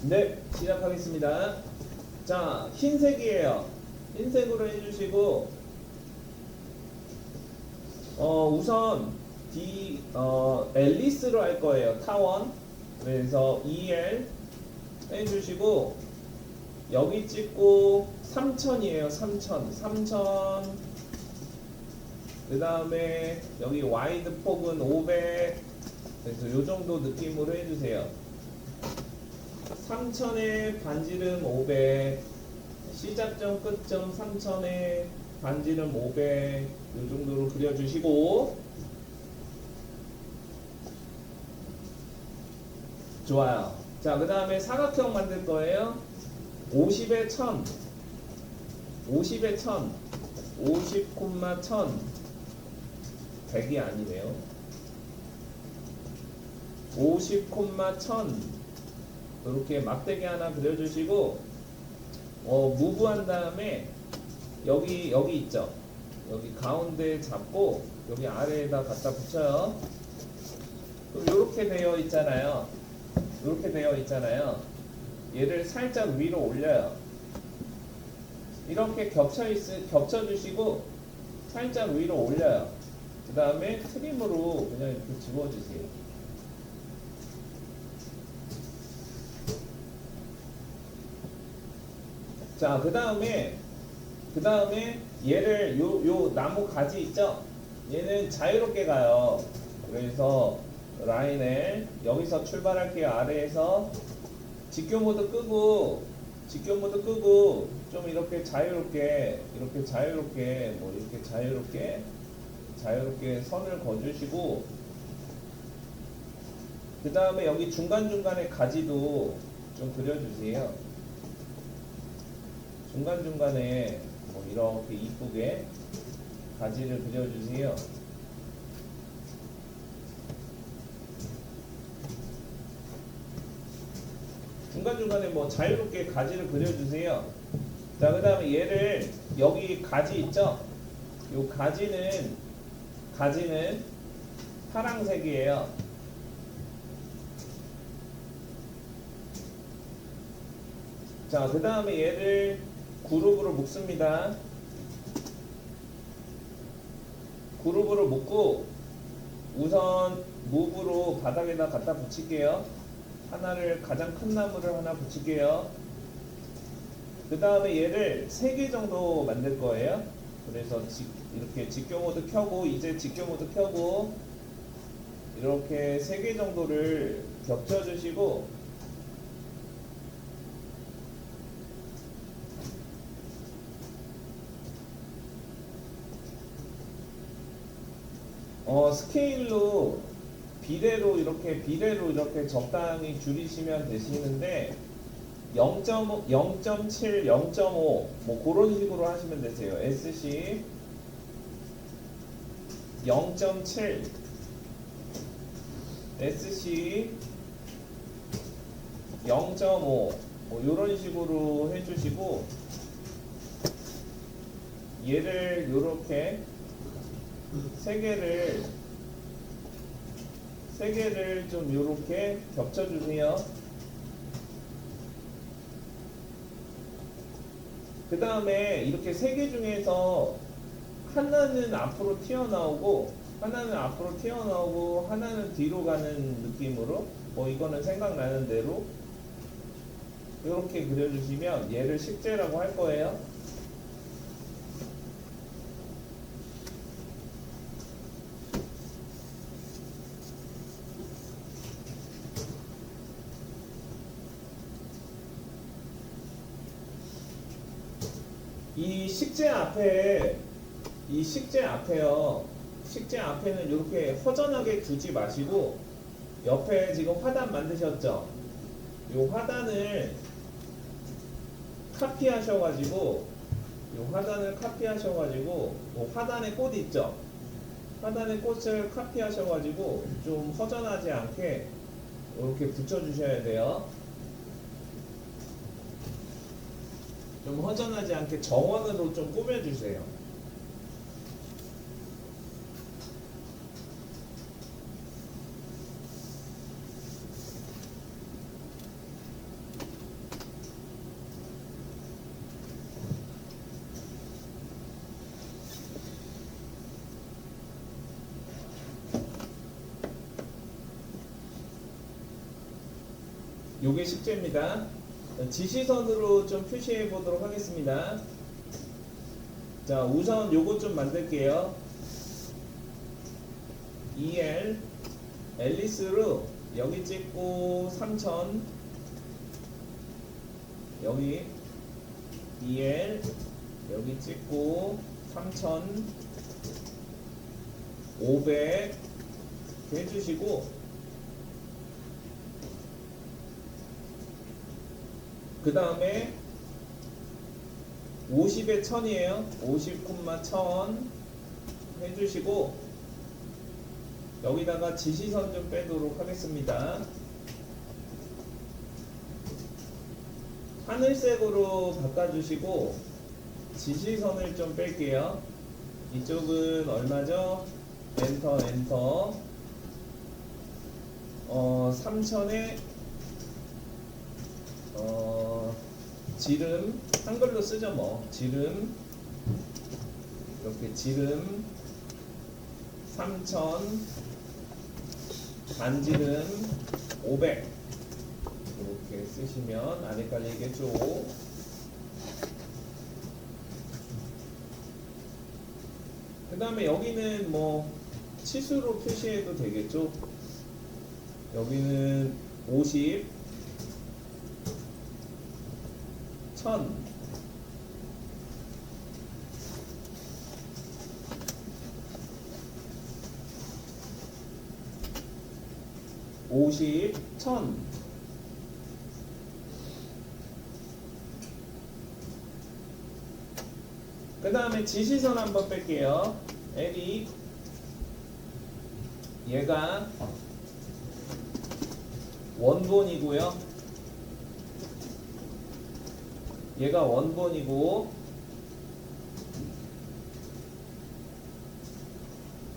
[SPEAKER 1] 네, 시작하겠습니다. 자, 흰색이에요. 흰색으로 해주시고, 우선 앨리스로 할 거예요. 타원. 그래서 EL 해주시고, 여기 찍고 3000이에요. 3000. 그 다음에 여기 와이드 폭은 500. 그래서 요 정도 느낌으로 해주세요. 3000에 반지름 500. 시작점 끝점 3000에 반지름 500. 요 정도로 그려주시고, 좋아요. 자, 그 다음에 사각형 만들 거예요. 50에 1000, 50에 1000, 50, 1000, 100이 아니네요. 50, 1000 이렇게 막대기 하나 그려주시고, 무브한 다음에 여기 있죠. 여기 가운데 잡고 여기 아래에다 갖다 붙여요. 이렇게 되어 있잖아요. 얘를 살짝 위로 올려요. 이렇게 겹쳐주시고 살짝 위로 올려요. 그 다음에 트림으로 그냥 이렇게 집어주세요. 자, 그 다음에 얘를 요 나무 가지 있죠? 얘는 자유롭게 가요. 그래서 라인을 여기서 출발할게요. 아래에서 직교 모드 끄고 좀 이렇게 자유롭게 선을 그어주시고, 그 다음에 여기 중간중간에 가지도 좀 그려주세요. 중간중간에 이렇게 이쁘게 가지를 그려주세요. 중간중간에 자유롭게 가지를 그려주세요. 자, 그 다음에 얘를 여기 가지 있죠? 요 가지는 파랑색이에요. 자, 그 다음에 얘를 그룹으로 묶습니다. 그룹으로 묶고 우선 무브로 바닥에다 갖다 붙일게요. 가장 큰 나무를 하나 붙일게요. 그 다음에 얘를 3개 정도 만들 거예요. 그래서 이렇게 직교 모드 켜고, 이제 직교 모드 켜고, 이렇게 3개 정도를 겹쳐주시고, 스케일로 비례로 이렇게 적당히 줄이시면 되시는데, 0.5, 0.7, 0.5 그런 식으로 하시면 되세요. SC 0.7 SC 0.5 뭐 이런 식으로 해주시고 얘를 요렇게 세 개를 좀 요렇게 겹쳐주세요. 그 다음에 이렇게 세 개 중에서 하나는 앞으로 튀어나오고 하나는 뒤로 가는 느낌으로 뭐 이거는 생각나는 대로 이렇게 그려주시면 얘를 식재라고 할 거예요. 이 식재 앞에요. 식재 앞에는 이렇게 허전하게 두지 마시고 옆에 지금 화단 만드셨죠? 이 화단을 카피하셔가지고 화단에 꽃 있죠? 화단에 꽃을 카피하셔가지고 좀 허전하지 않게 이렇게 붙여주셔야 돼요. 좀 허전하지 않게 정원으로 좀 꾸며주세요. 요게 식재입니다. 지시선으로 좀 표시해 보도록 하겠습니다. 자, 우선 요거 좀 만들게요. EL 앨리스로 여기 찍고 3000 여기 EL 여기 찍고 3500 해주시고 그 다음에 50에 1000이에요. 50, 1000 해주시고 여기다가 지시선 좀 빼도록 하겠습니다. 하늘색으로 바꿔주시고 지시선을 좀 뺄게요. 이쪽은 얼마죠? 엔터 3000에 지름 한글로 쓰죠 뭐 지름 이렇게 지름 3000 반지름 500 이렇게 쓰시면 안 헷갈리겠죠. 그 다음에 여기는 뭐 치수로 표시해도 되겠죠. 여기는 50 1000 50 1000 그 다음에 지시선 한번 뺄게요. LE 얘가 원본이고요. 얘가 원본이고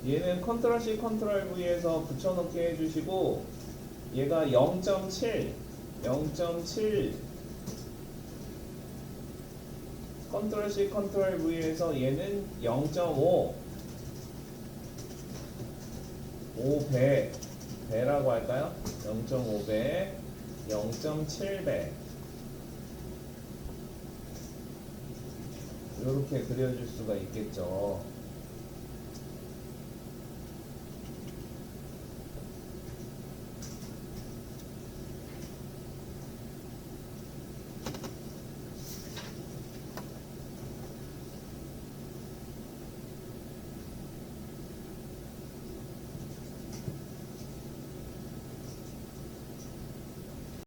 [SPEAKER 1] 얘는 컨트롤 C 컨트롤 V에서 붙여넣기 해주시고 얘가 0.7 컨트롤 C 컨트롤 V에서 얘는 0.5 배라고 할까요? 0.5배 0.7배 이렇게 그려줄 수가 있겠죠.